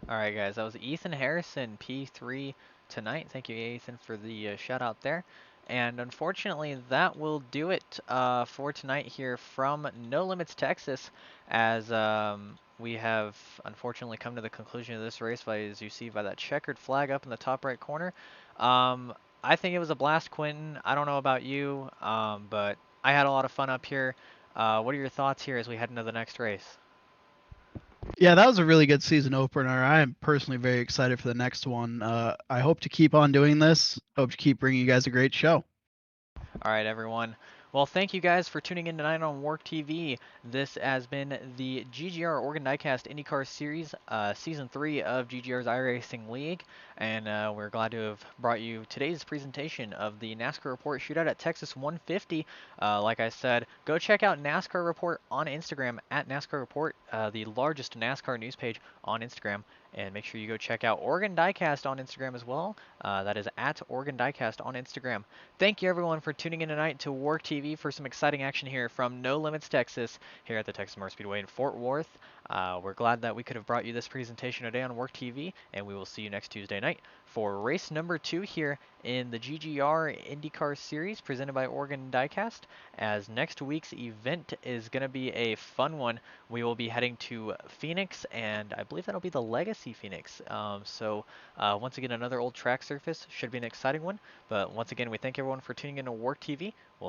All right, guys. That was Ethan Harrison, P3 tonight. Thank you, Ethan, for the shout out there. And unfortunately, that will do it for tonight here from No Limits, Texas, as we have unfortunately come to the conclusion of this race, as you see by that checkered flag up in the top right corner. Um, I think it was a blast, Quentin. I don't know about you, but I had a lot of fun up here. What are your thoughts here as we head into the next race? Yeah, that was a really good season opener. I am personally very excited for the next one. I hope to keep on doing this. Hope to keep bringing you guys a great show. All right, everyone. Well, thank you guys for tuning in tonight on Work TV. This has been the GGR Oregon Diecast IndyCar Series, Season 3 of GGR's iRacing League, and we're glad to have brought you today's presentation of the NASCAR Report Shootout at Texas 150. Like I said, go check out NASCAR Report on Instagram at NASCAR Report, the largest NASCAR news page on Instagram. And make sure you go check out Oregon Diecast on Instagram as well. That is at Oregon Diecast on Instagram. Thank you everyone for tuning in tonight to Work TV for some exciting action here from No Limits, Texas, here at the Texas Motor Speedway in Fort Worth. We're glad that we could have brought you this presentation today on Work TV, and we will see you next Tuesday night for race number 2 here in the GGR IndyCar Series presented by Oregon Diecast. As next week's event is going to be a fun one. We will be heading to Phoenix, and I believe that'll be the Legacy Phoenix. Once again, another old track surface. Should be an exciting one. But once again, we thank everyone for tuning in to Work TV. We'll